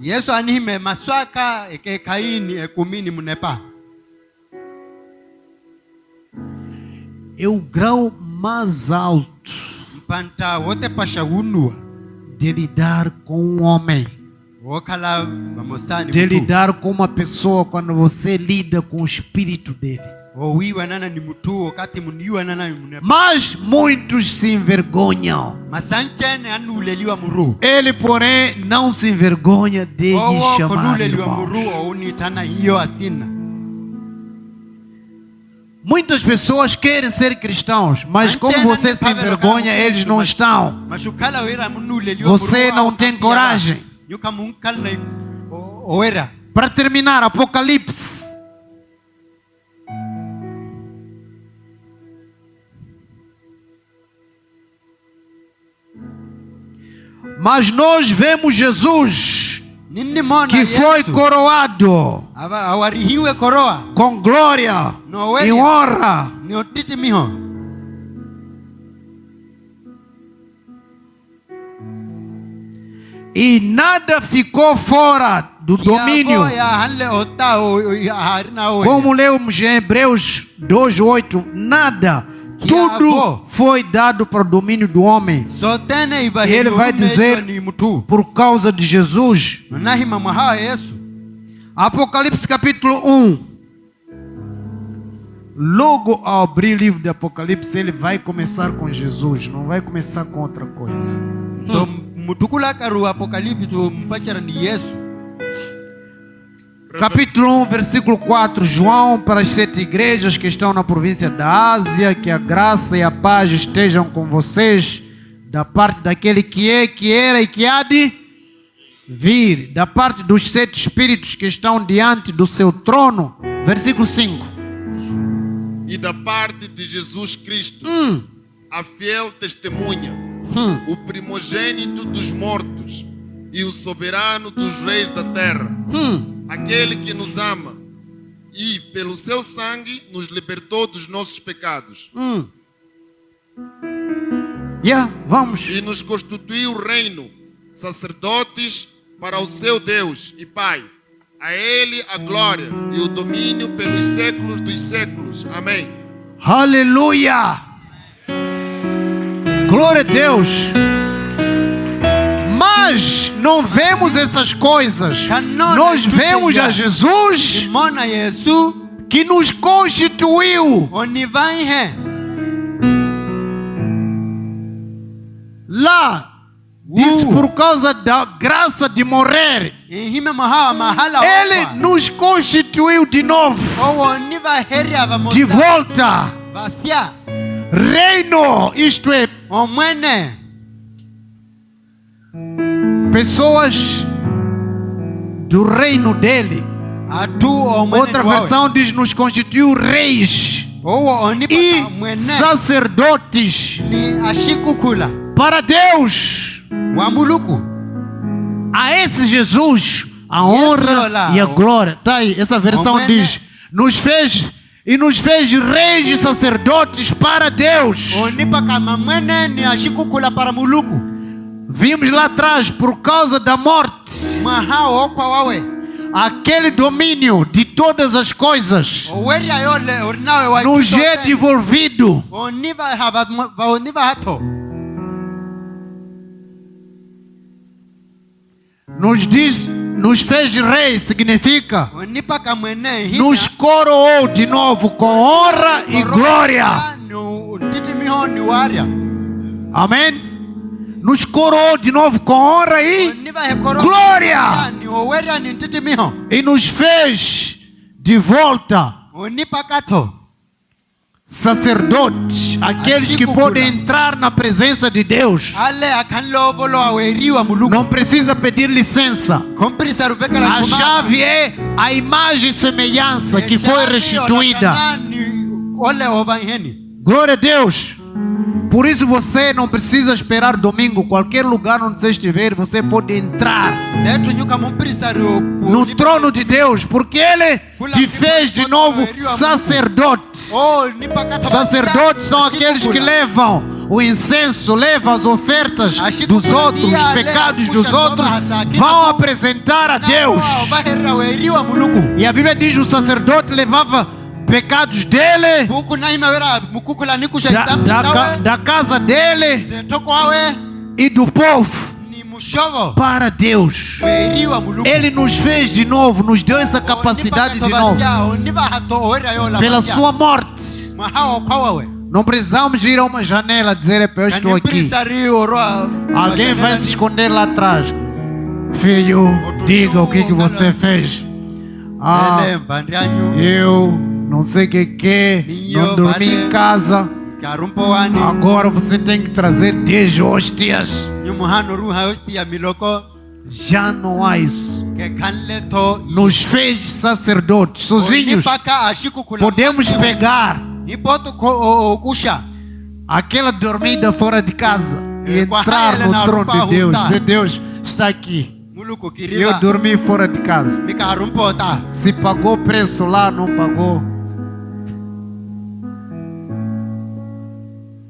É o grau mais alto de lidar com um homem, de lidar com uma pessoa, quando você lida com o espírito dele. Mas muitos se envergonham. Ele, porém, não se envergonha de lhe chamar irmão. Muitas pessoas querem ser cristãos, mas como você se envergonha, eles não estão. Você não tem coragem. Para terminar, Apocalipse. Mas nós vemos Jesus, que foi coroado com glória e honra. E nada ficou fora do domínio. Como lemos em Hebreus 2:8, nada, tudo foi dado para o domínio do homem. E ele vai dizer, por causa de Jesus. Apocalipse capítulo 1. Logo ao abrir o livro de Apocalipse, ele vai começar com Jesus, não vai começar com outra coisa. Capítulo 1, versículo 4. João, para as 7 igrejas que estão na província da Ásia, que a graça e a paz estejam com vocês, da parte daquele que é, que era e que há de vir, da parte dos 7 espíritos que estão diante do seu trono. Versículo 5. E da parte de Jesus Cristo, a fiel testemunha, o primogênito dos mortos e o soberano dos reis da terra, aquele que nos ama e pelo seu sangue nos libertou dos nossos pecados. Vamos. E nos constituiu reino, sacerdotes para o seu Deus e Pai. A Ele a glória e o domínio pelos séculos dos séculos. Amém. Aleluia! Glória a Deus! Mas não vemos essas coisas. Nós vemos a Jesus que nos constituiu. Lá diz por causa da graça de morrer. Ele nos constituiu de novo, de volta. Reino, isto é, pessoas do reino dele. Outra versão diz nos constituiu reis e sacerdotes para Deus. A esse Jesus a honra e a glória. Tá aí, essa versão diz nos fez reis e sacerdotes para Deus. Vimos lá atrás, por causa da morte, aquele domínio de todas as coisas nos é devolvido. Nos fez rei, significa nos coroou de novo com honra e glória. Amém? Nos coroou de novo com honra e glória. E nos fez de volta sacerdotes, aqueles que podem entrar na presença de Deus. Não precisa pedir licença. A chave é a imagem e semelhança que foi restituída. Glória a Deus. Por isso você não precisa esperar domingo. Qualquer lugar onde você estiver, você pode entrar no trono de Deus, porque Ele te fez de novo sacerdotes. Sacerdotes são aqueles que levam o incenso, levam as ofertas dos outros, os pecados dos outros, vão apresentar a Deus. E a Bíblia diz que o sacerdote levava pecados dele, da casa dele e do povo para Deus. Ele nos fez de novo, nos deu essa capacidade de novo pela sua morte. Não precisamos ir a uma janela dizer: eu estou aqui. Alguém vai se esconder lá atrás. Filho, diga o que você fez. Eu não sei o que, não dormi em casa. Karumpo wani. Agora você tem que trazer 10 hóstias. Nyumuhano ruha hostia miloko. Já não há isso. Ke kanle to. Nos fez sacerdotes sozinhos. Onipaka ashiku kula. Podemos pegar Nipoto kusha. aquela dormida fora de casa e entrar no trono de Deus. Dizer, Deus está aqui. Muluku Eu kiriba. dormi fora de casa. Mika harumpo ta. Se pagou preço lá, não pagou.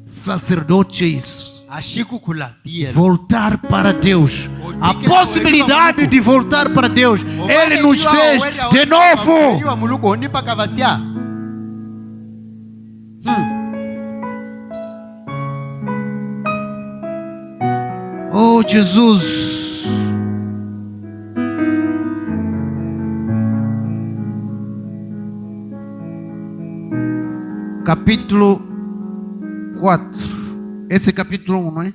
Sacerdote é isso. Ashiku kula. Tiel. Voltar para Deus. A possibilidade de voltar para Deus. Ele nos fez de novo. Muluku onipaka vasia. Oh, Jesus. Capítulo 4. Esse é capítulo 1, não é?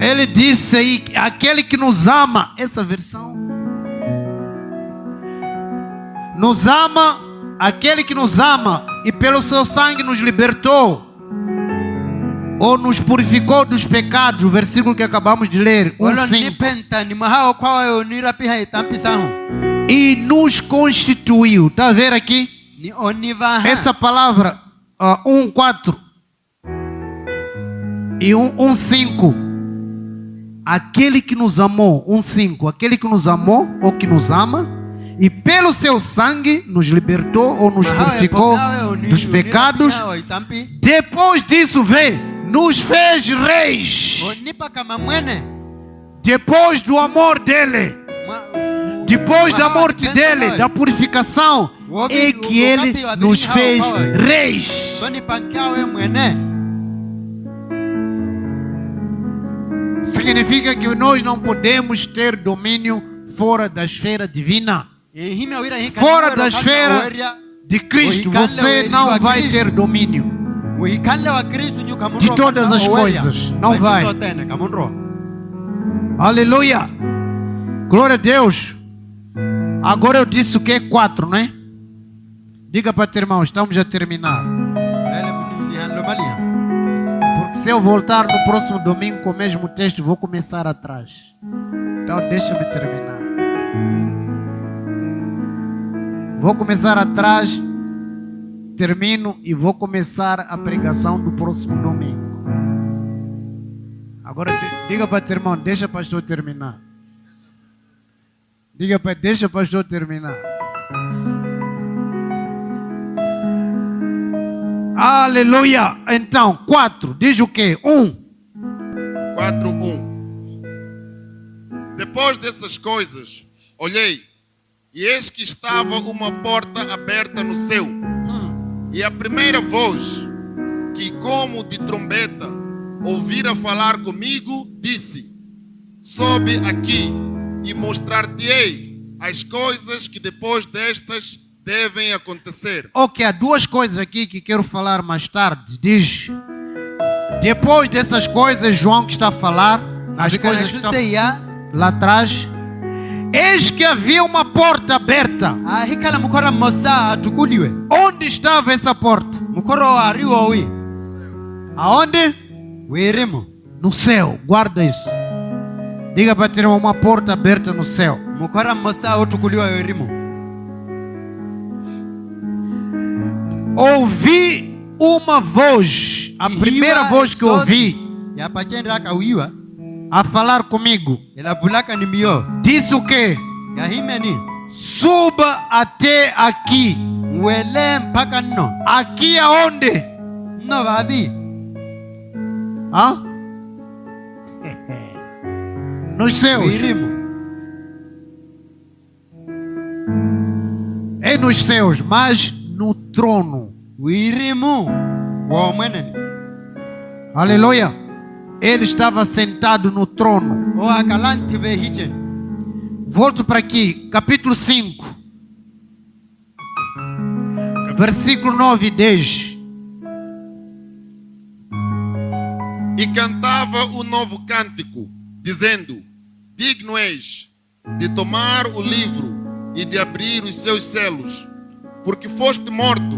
Ele disse aí, aquele que nos ama, essa versão, nos ama, aquele que nos ama e pelo seu sangue nos libertou, ou nos purificou dos pecados, o versículo que acabamos de ler, 1:5, e nos constituiu. Está a ver aqui? Essa palavra 1:4 e 1:5. Aquele que nos amou, 1:5, aquele que nos amou ou que nos ama e pelo seu sangue nos libertou ou nos purificou dos pecados. Depois disso, vê, nos fez reis. Depois do amor dele, depois da morte dele, da purificação, é que ele nos fez reis. Significa que nós não podemos ter domínio fora da esfera divina. Fora da esfera de Cristo, você não vai ter domínio de todas as coisas. Não vai. Aleluia. Glória a Deus. Agora eu disse o que é 4, né? Diga para o teu irmão, estamos a terminar. Porque se eu voltar no próximo domingo com o mesmo texto, vou começar atrás. Então deixa-me terminar. Vou começar atrás, termino e vou começar a pregação do próximo domingo. Agora diga para o teu irmão, deixa o pastor terminar. Diga para ele, deixa o pastor terminar. Aleluia. Então, 4, diz o quê? 4:1. Depois dessas coisas, olhei, e eis que estava uma porta aberta no céu. E a primeira voz, que como de trombeta ouvira falar comigo, disse: sobe aqui e mostrar-te-ei as coisas que depois destas devem acontecer. Ok, há duas coisas aqui que quero falar mais tarde. Diz, depois dessas coisas, João que está a falar, as coisas que estão lá atrás, eis que havia uma porta aberta. Onde estava essa porta? Aonde? No céu. Guarda isso. Diga para ter uma porta aberta no céu. Ouvi uma voz, a primeira voz que ouvi a falar comigo, disse o quê? Suba até aqui. Aqui aonde? Hã? Nos céus. É nos céus, mas no trono. Aleluia. Ele estava sentado no trono. Volto para aqui, capítulo 5, versículo 9 e 10. E cantava um novo cântico, dizendo: digno és de tomar o livro e de abrir os seus selos, porque foste morto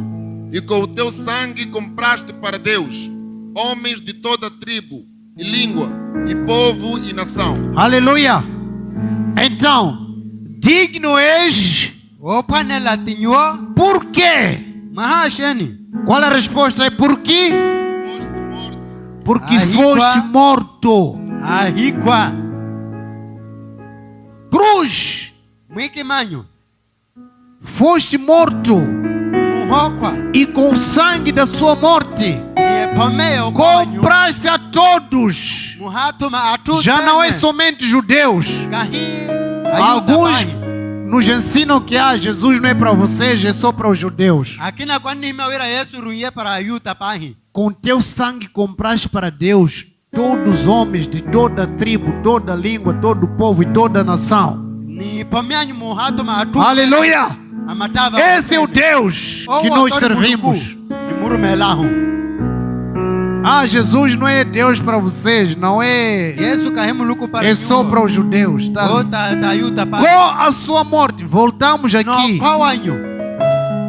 e com o teu sangue compraste para Deus homens de toda tribo e língua e povo e nação. Aleluia. Então, digno és. Opanela tinyo. Por quê? Mahasheni. Qual é a resposta? É por quê? Foste morto. Porque Ahikwa. foste morto. Ahikwa. Cruz. Mwiki manyo. Foste morto. Muhokwa. E com o sangue da sua morte Niepomeo konyu. compraste a todos. Muhatuma atu. Já não é somente judeus. Alguns nos ensinam que Jesus não é para vocês, é só para os judeus. Akina kwani himawira Yesu ruye para ayuta pahi. Com teu sangue compraste para Deus todos os homens de toda tribo, toda língua, todo povo e toda nação. Ni pomeanyu muhatuma atu. Aleluia! Amatava. Esse é o Deus que nós servimos. Ni murumelahu. Ah, Jesus não é Deus para vocês, não é. Yesu kahimu luku para É só para os judeus, tá? Ota ayuta pahi. Com a sua morte, voltamos aqui No kwa wanyu.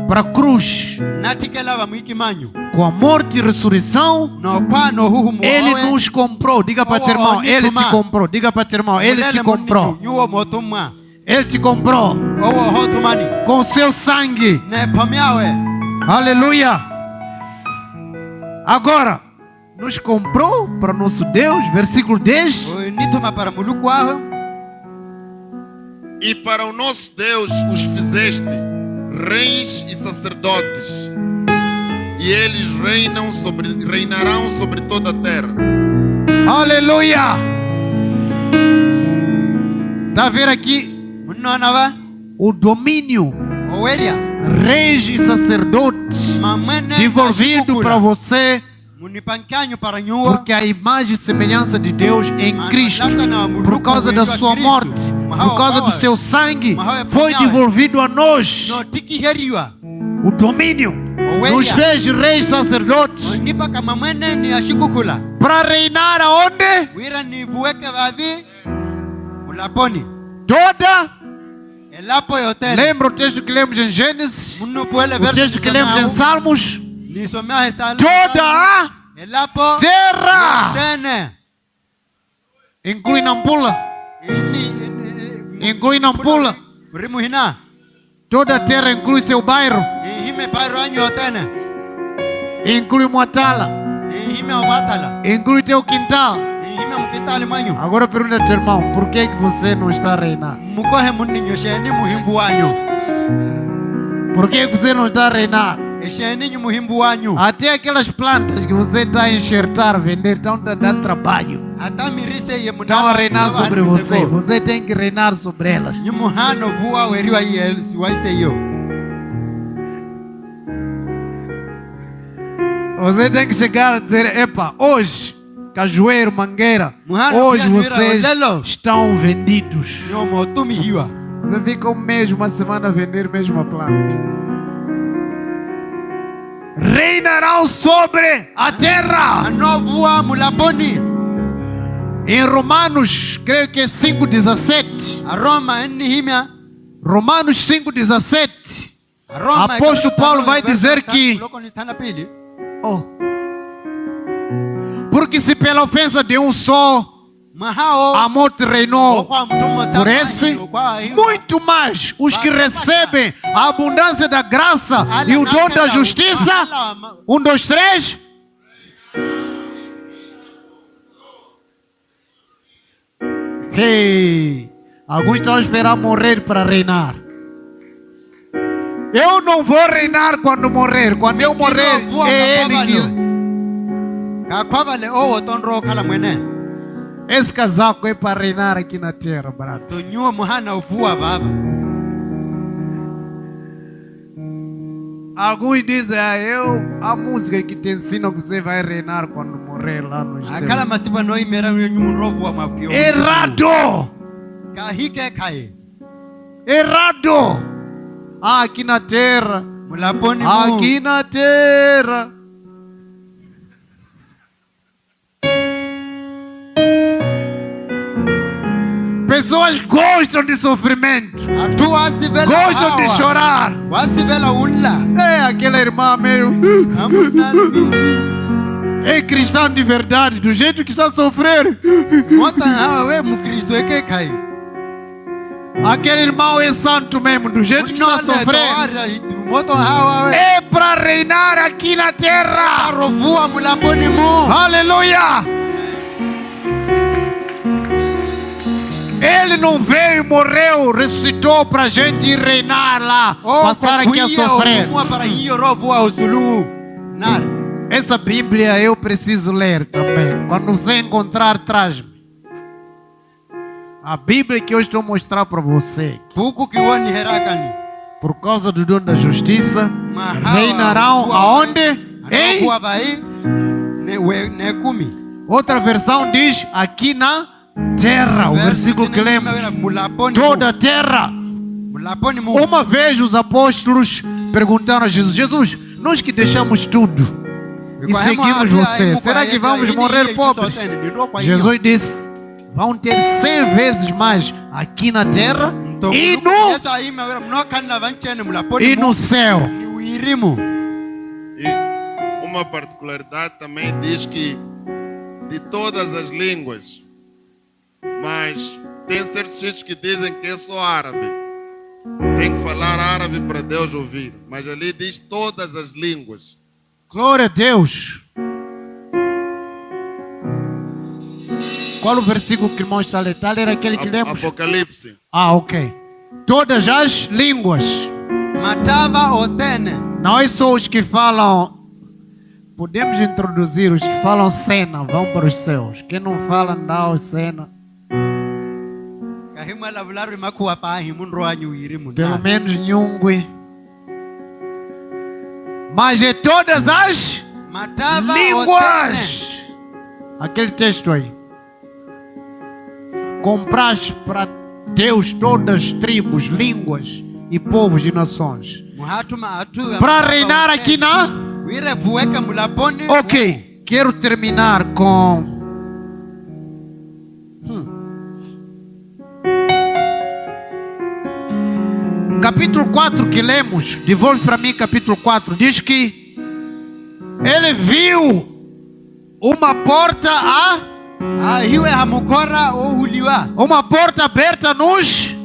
para a cruz. Natikela mwiki manyu. Com a morte e ressurreição, No kwa no huhu muowe. Ele nos comprou. Diga para teu irmão, Ele te comprou. Diga para teu irmão, Ele te comprou. Nyuo motumwa. Ele te comprou Owo hotumani. com seu sangue. Ne pomeawe. Aleluia! Agora, nos comprou para nosso Deus, versículo 10. Nituma para muluku aho. E para o nosso Deus os fizeste reis e sacerdotes, e eles reinarão sobre toda a terra. Aleluia! Está a ver aqui Munonava. o domínio, Oweria. reis e sacerdotes, Mamene. devolvido para você, Munipankanyo para nyuo. porque a imagem e semelhança de Deus em Cristo, por causa da sua morte, por causa do seu sangue, foi devolvido a nós. No tiki heriwa. O domínio nos fez reis sacerdotes Nipa kama mwene ni ashikukula. para reinar aonde? Wira ni buweke vadhi. Mulaponi. Toda. Elapo yote. Lembra o texto que lemos em Gênesis? Munu puele O verso. texto que lemos em Salmos? Nisomea hesalo. Toda a Elapo. terra. Tene. Inclui Nampula. Inclui Nampula. Rimu hina. Toda a terra inclui seu bairro. Hime paro anyo tene. Inclui Muatala. Hime omatala. Inclui teu quintal. Hime mkitali manyo. Agora pergunta ao teu irmão, por que você não está a reinar? Mukohe muninyo sheni muhimbu wanyo. Por que você não está a reinar? Sheni muhimbu wanyo. Até aquelas plantas que você está a enxertar, vender, estão a dar trabalho. Ata mirise ye mudala. Estão a reinar sobre você. Você tem que reinar sobre elas. Nyumuhano vuwa weriwa ye siwaise yo. Você tem que chegar a dizer, epa, hoje, Cajueiro, Mangueira, Muhano hoje pia nwira vocês olelo. estão vendidos. Nyomo tumi hiwa. Você fica um mês, uma semana a vender mesmo a planta. Reinarão sobre a terra. Ano vuwa mulaponi. Em Romanos, creio que é 5,17. Aroma eni himya. Romanos 5,17. Aroma. Apóstolo Paulo vai dizer que- Loko ni tana pili. Oh. Porque se pela ofensa de um só Mahao. a morte reinou Okwa mtumo por sabani, esse, okwa hiwa. muito mais os que recebem a abundância da graça e o dom da justiça. 1, 2, 3. Hey, alguns estão a esperar morrer para reinar. Eu não vou reinar quando morrer. Quando eu morrer, é ele que... Kakwavale owo tonro kala mwene. Esse casaco é para reinar aqui na terra, brado. Tonyuo muhana uvuwa baba. Alguns dizem, a música que te ensina que você vai reinar quando morrer lá no céu. Akala masipa no imera nyumurovu wa mapio. Errado! Kahike kai. Errado! Aqui na terra. Mulaponi mu. Aqui na terra. pessoas gostam de sofrimento, atu wasivela gostam de hawa. chorar. Wasivela unla. É aquela irmã mesmo. É cristão de verdade, do jeito que está a sofrer. Mota hawa we mukristo eke kai. Aquele irmão é santo mesmo, do jeito que está a sofrer. Moto hawa we. É para reinar aqui na terra. Arovua mulaponi mo. Aleluia! Ele não veio, morreu, ressuscitou para a gente ir reinar lá, passar aqui a sofrer. Para hiyo rovua usulu. Nada. Essa Bíblia eu preciso ler também. Quando você encontrar, traz-me. A Bíblia que eu estou a mostrar para você. Puku kiwani herakani. Por causa do dono da justiça, reinarão aonde? Em? Outra versão diz aqui na terra. O versículo que lemos. Toda a terra. Uma vez os apóstolos perguntaram a Jesus: Jesus, nós que deixamos tudo e seguimos você, será que vamos morrer pobres? Jesus disse: vão ter 100 vezes mais aqui na terra e no céu. E uma particularidade também diz que de todas as línguas, mas tem certos sítios que dizem que é só árabe. Tem que falar árabe para Deus ouvir, mas ali diz todas as línguas. Glória a Deus. Qual o versículo que o irmão está a ler? Está a ler aquele que lemos? Apocalipse. Ah, ok. Todas as línguas. Matava otene. Não é só os que falam. Podemos introduzir os que falam cena, vão para os céus. Quem não fala, não cena. Pelo menos Nhungwe. Mas é todas as línguas. Aquele texto aí. Compraste para Deus todas as tribos, línguas e povos e nações. Para reinar aqui na... Ok, quero terminar com... Capítulo 4 que lemos, devolve para mim capítulo 4, diz que ele viu uma porta uma porta aberta nos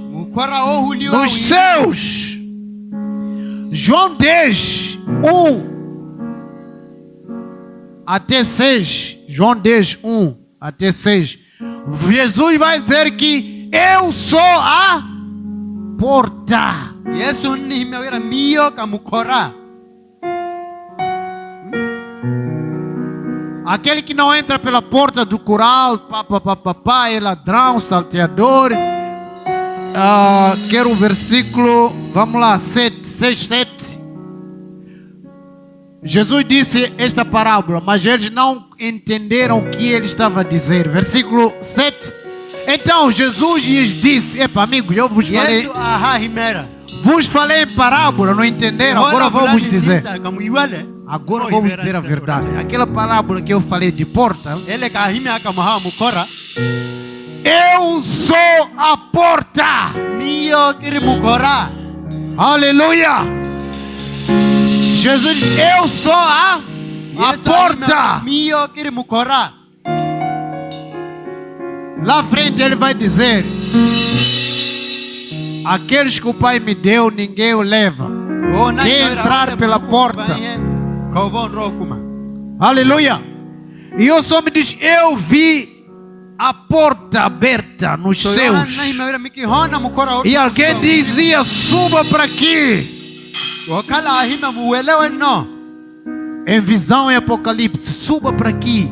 céus. João 10, 1 até 6. João 10, 1 até 6. Jesus vai dizer que eu sou a porta. Aquele que não entra pela porta do curral, é ladrão, salteador. Quero o versículo, vamos lá, 6, 7. Jesus disse esta parábola, mas eles não entenderam o que ele estava a dizer. Versículo 7. Então Jesus lhes disse: epa, amigos, eu vos falei em parábola, não entenderam? Agora vou vos dizer. Agora vou vos dizer a verdade. Aquela parábola que eu falei de porta, eu sou a porta. Aleluia. Jesus disse: eu sou a porta. Lá à frente ele vai dizer: aqueles que o Pai me deu, ninguém o leva. Quem entrar pela porta. Aleluia. E eu só me diz: eu vi a porta aberta nos céus. E alguém dizia: suba para aqui. Em visão em Apocalipse, suba para aqui.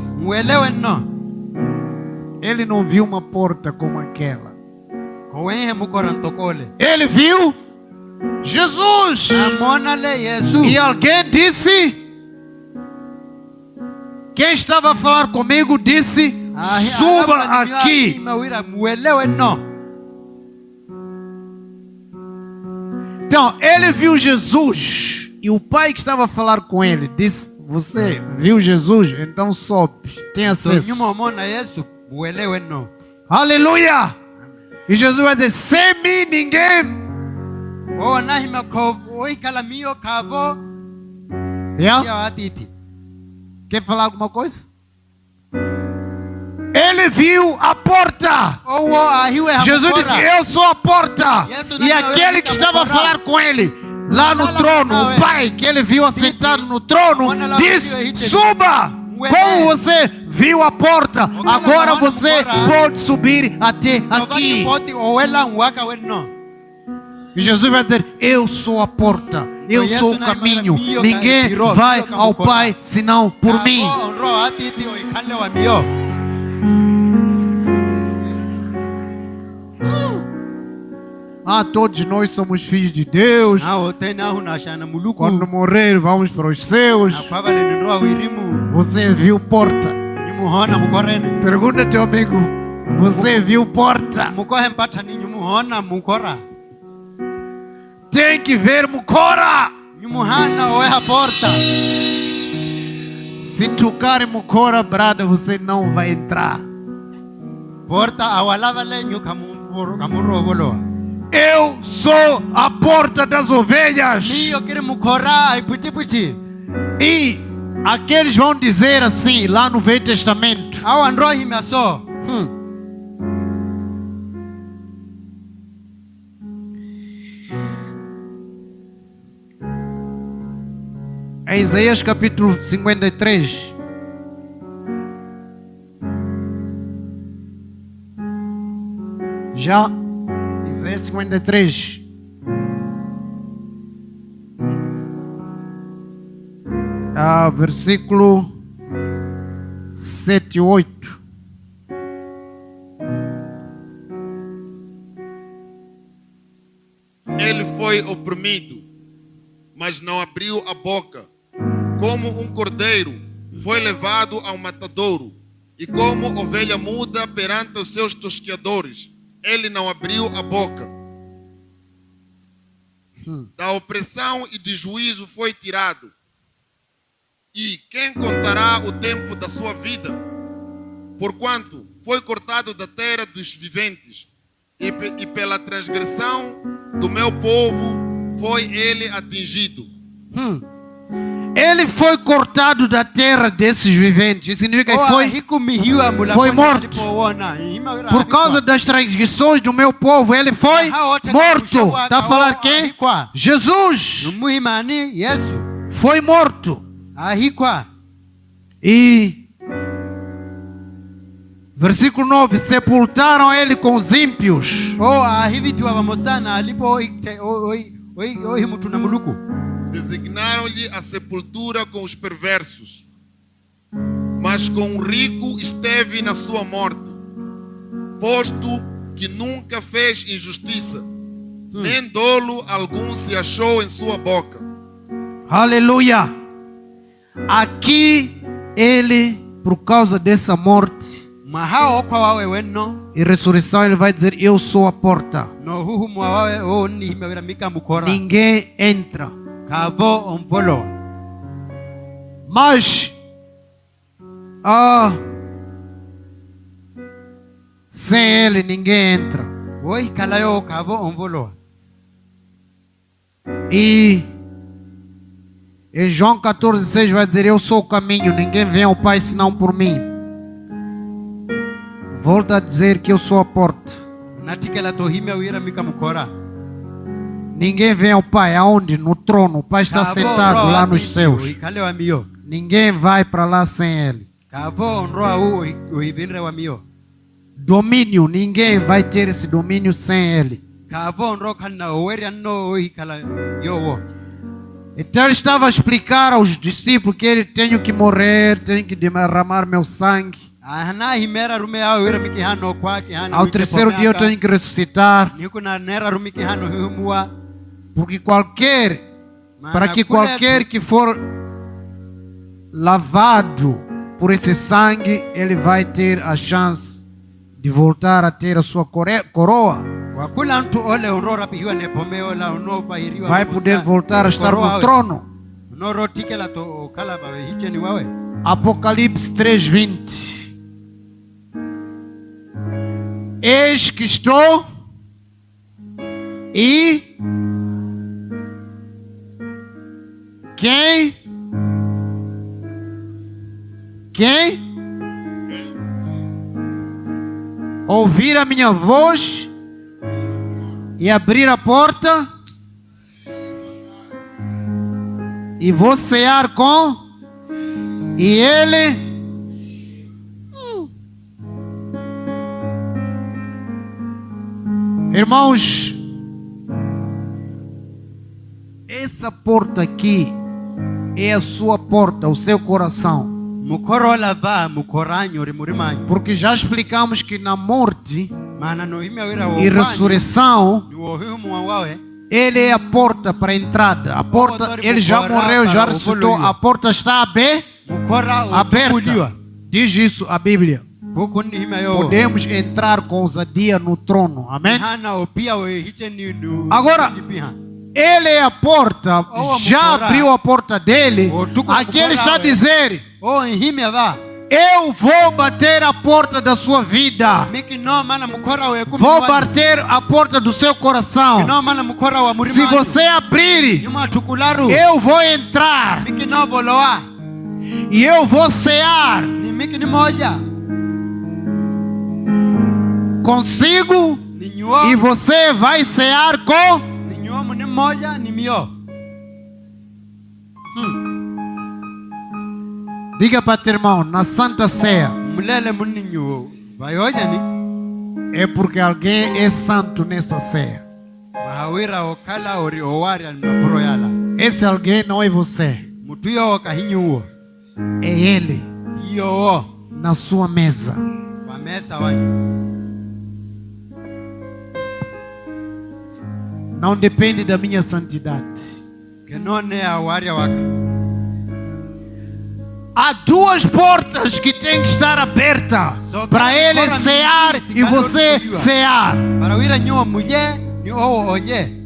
Ele não viu uma porta como aquela. Ele viu Jesus. E alguém disse, quem estava a falar comigo disse: suba aqui. Então, ele viu Jesus. E o pai que estava a falar com ele disse: você viu Jesus? Então sobe, tem acesso. Aleluia! E Jesus vai dizer, sem mim ninguém. O nahima ko oi kala mio kavo Yeah? ya atiti. Quer falar alguma coisa? Ele viu a porta. O ahiwe Jesus disse, eu sou a porta. E aquele que estava a falar com ele, lá no trono, o Pai, que ele viu assentado no trono, disse, suba. Como você viu a porta, agora você pode subir até aqui. E Jesus vai dizer, eu sou a porta, eu sou o caminho. Ninguém vai ao Pai senão por mim. Todos nós somos filhos de Deus. Quando morrer, vamos para os céus. Você viu porta? Pergunta ao teu amigo, você viu porta? Tem que ver Mukora. Se tocar em Mukora, brada, você não vai entrar. Eu sou a porta das ovelhas. E aqueles vão dizer assim, lá no Velho Testamento. É Isaías capítulo 53. Já, Isaías 53. Versículo 7 e 8. Ele foi oprimido, mas não abriu a boca. Como um cordeiro foi levado ao matadouro, e como ovelha muda perante os seus tosqueadores, ele não abriu a boca. Da opressão e de juízo foi tirado. E quem contará o tempo da sua vida? Porquanto foi cortado da terra dos viventes, e pela transgressão do meu povo foi ele atingido. Ele foi cortado da terra desses viventes. Isso significa que foi morto. Por causa das transgressões do meu povo, ele foi morto. Está a falar quem? Jesus foi morto. E versículo 9, sepultaram ele com os ímpios. Designaram-lhe a sepultura com os perversos, mas com o rico esteve na sua morte, posto que nunca fez injustiça, nem dolo algum se achou em sua boca. Aleluia! Aqui ele, por causa dessa morte e ressurreição, ele vai dizer, eu sou a porta. Ninguém entra. Mas sem ele ninguém entra. E em João 14,6 vai dizer, eu sou o caminho, ninguém vem ao Pai senão por mim. Volta a dizer que eu sou a porta. Ninguém vem ao Pai, aonde? No trono. O Pai está sentado lá nos céus. Ninguém vai para lá sem Ele. Domínio, ninguém vai ter esse domínio sem Ele. Então ele estava a explicar aos discípulos que ele tem que morrer, tem que derramar meu sangue. Ao terceiro dia eu tenho que ressuscitar. Porque para que qualquer que for lavado por esse sangue, ele vai ter a chance de voltar a ter a sua coroa. Vai poder voltar a estar no trono. Apocalipse 3:20. Eis que estou E quem ouvir a minha voz e abrir a porta, e vou cear com e ele. Irmãos, essa porta aqui é a sua porta, o seu coração. Mukoro lava mukoranyo rimurimanyo. Porque já explicamos que na morte Mana no hime wira e ressurreição, ni wohimu wawe. ele é a porta para a entrada. A porta, ele já morreu, já ressuscitou. A porta está Mukora aberta. Diz isso a Bíblia. Bukundi hime yo. Podemos entrar com ousadia no trono. Amém? Hana opia we hiche ni Agora, ele é a porta. Já abriu a porta dele. Aqui ele está a dizer: Oh, hime va. eu vou bater a porta da sua vida. Miki no mana mukora we kumi. Vou bater a porta do seu coração. No mana mukora wa murimanyo. Se você abrir, Yuma tukularu. eu vou entrar. Miki no boloa. E eu vou cear Ni miki ni moja. consigo. Ni nyuo. E você vai cear com. Ni nyuo ni moja ni mio. Diga para teu irmão, na Santa Ceia, Mulele muni nyuo. Vai hoja ni. é porque alguém é santo nesta ceia. Mahawira okala ori owari na proyala. Esse alguém não é você, Mutuyo okahinyuo. é ele Iyo na sua mesa. wamesa wanyu. Não depende da minha santidade. Kenone awari waka. Há duas portas que têm que estar abertas para ele cear e você cear. Para wira nyuo mulhe ni owo onye.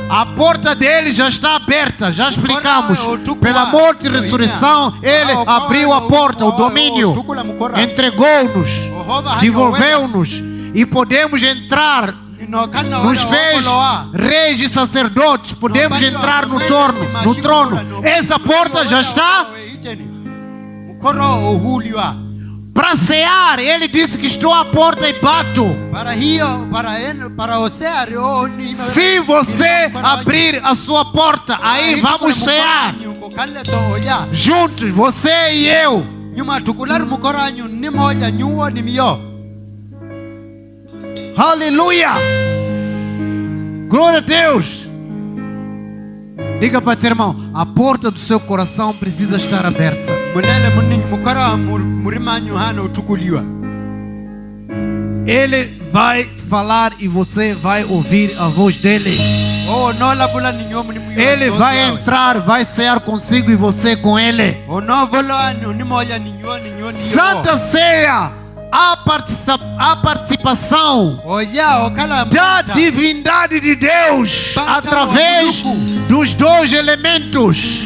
A porta dele já está aberta, já explicamos. Pela morte e ressurreição, ele abriu a porta, o domínio, entregou-nos, devolveu-nos e podemos entrar. Nos fez reis e sacerdotes, podemos entrar no trono. Essa porta já está para cear. Ele disse que estou à porta e bato. Se você abrir a sua porta, aí vamos cear juntos, você e eu. Aleluia! Glória a Deus! Diga para teu irmão, a porta do seu coração precisa estar aberta. Ele vai falar e você vai ouvir a voz dele. Ele vai entrar, vai cear consigo e você com ele. Santa Ceia. A participação da divindade de Deus através dos dois elementos.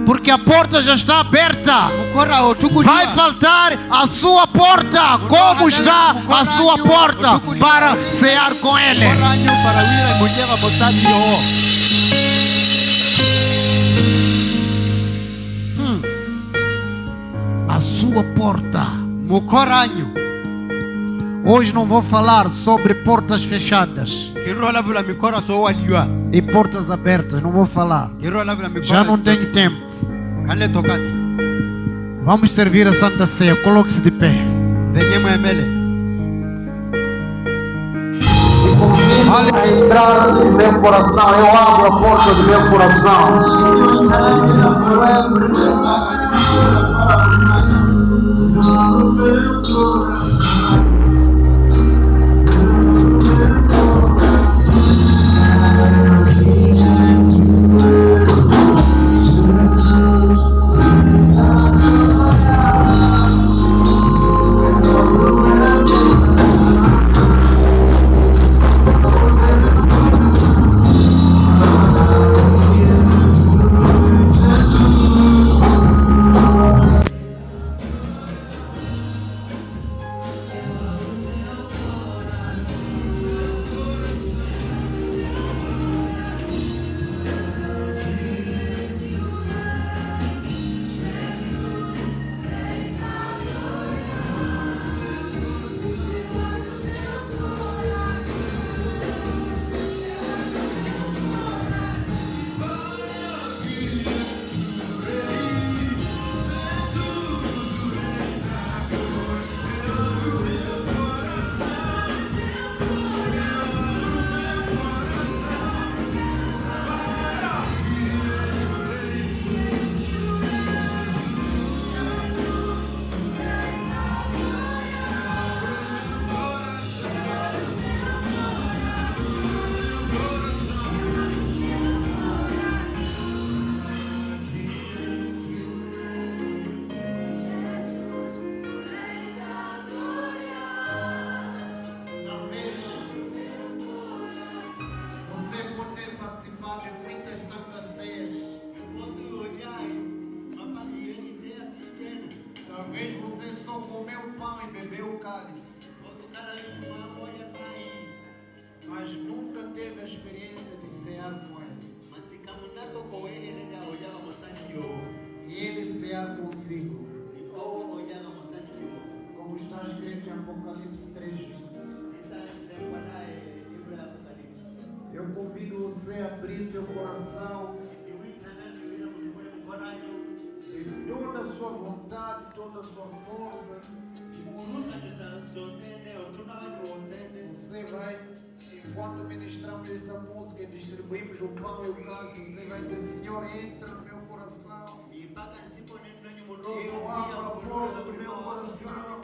Porque a porta já está aberta. Vai faltar a sua porta. Como está a sua porta para cear com ele? A sua porta. Hoje não vou falar sobre portas fechadas e portas abertas. Não vou falar. Já não tenho tempo. Vamos servir a Santa Ceia. Coloque-se de pé. A entrar no meu coração, eu abro a porta do meu coração. Você só comeu pão e bebeu o cálice, mas nunca teve a experiência de cear com ele. E ele cear consigo. Como está escrito em Apocalipse 3:20. Eu convido você a abrir teu coração de toda a sua vontade, toda a sua força. Você vai, enquanto ministramos essa música e distribuímos o pão e o cálice, você vai dizer: Senhor, entra no meu coração. Eu abro a porta do meu coração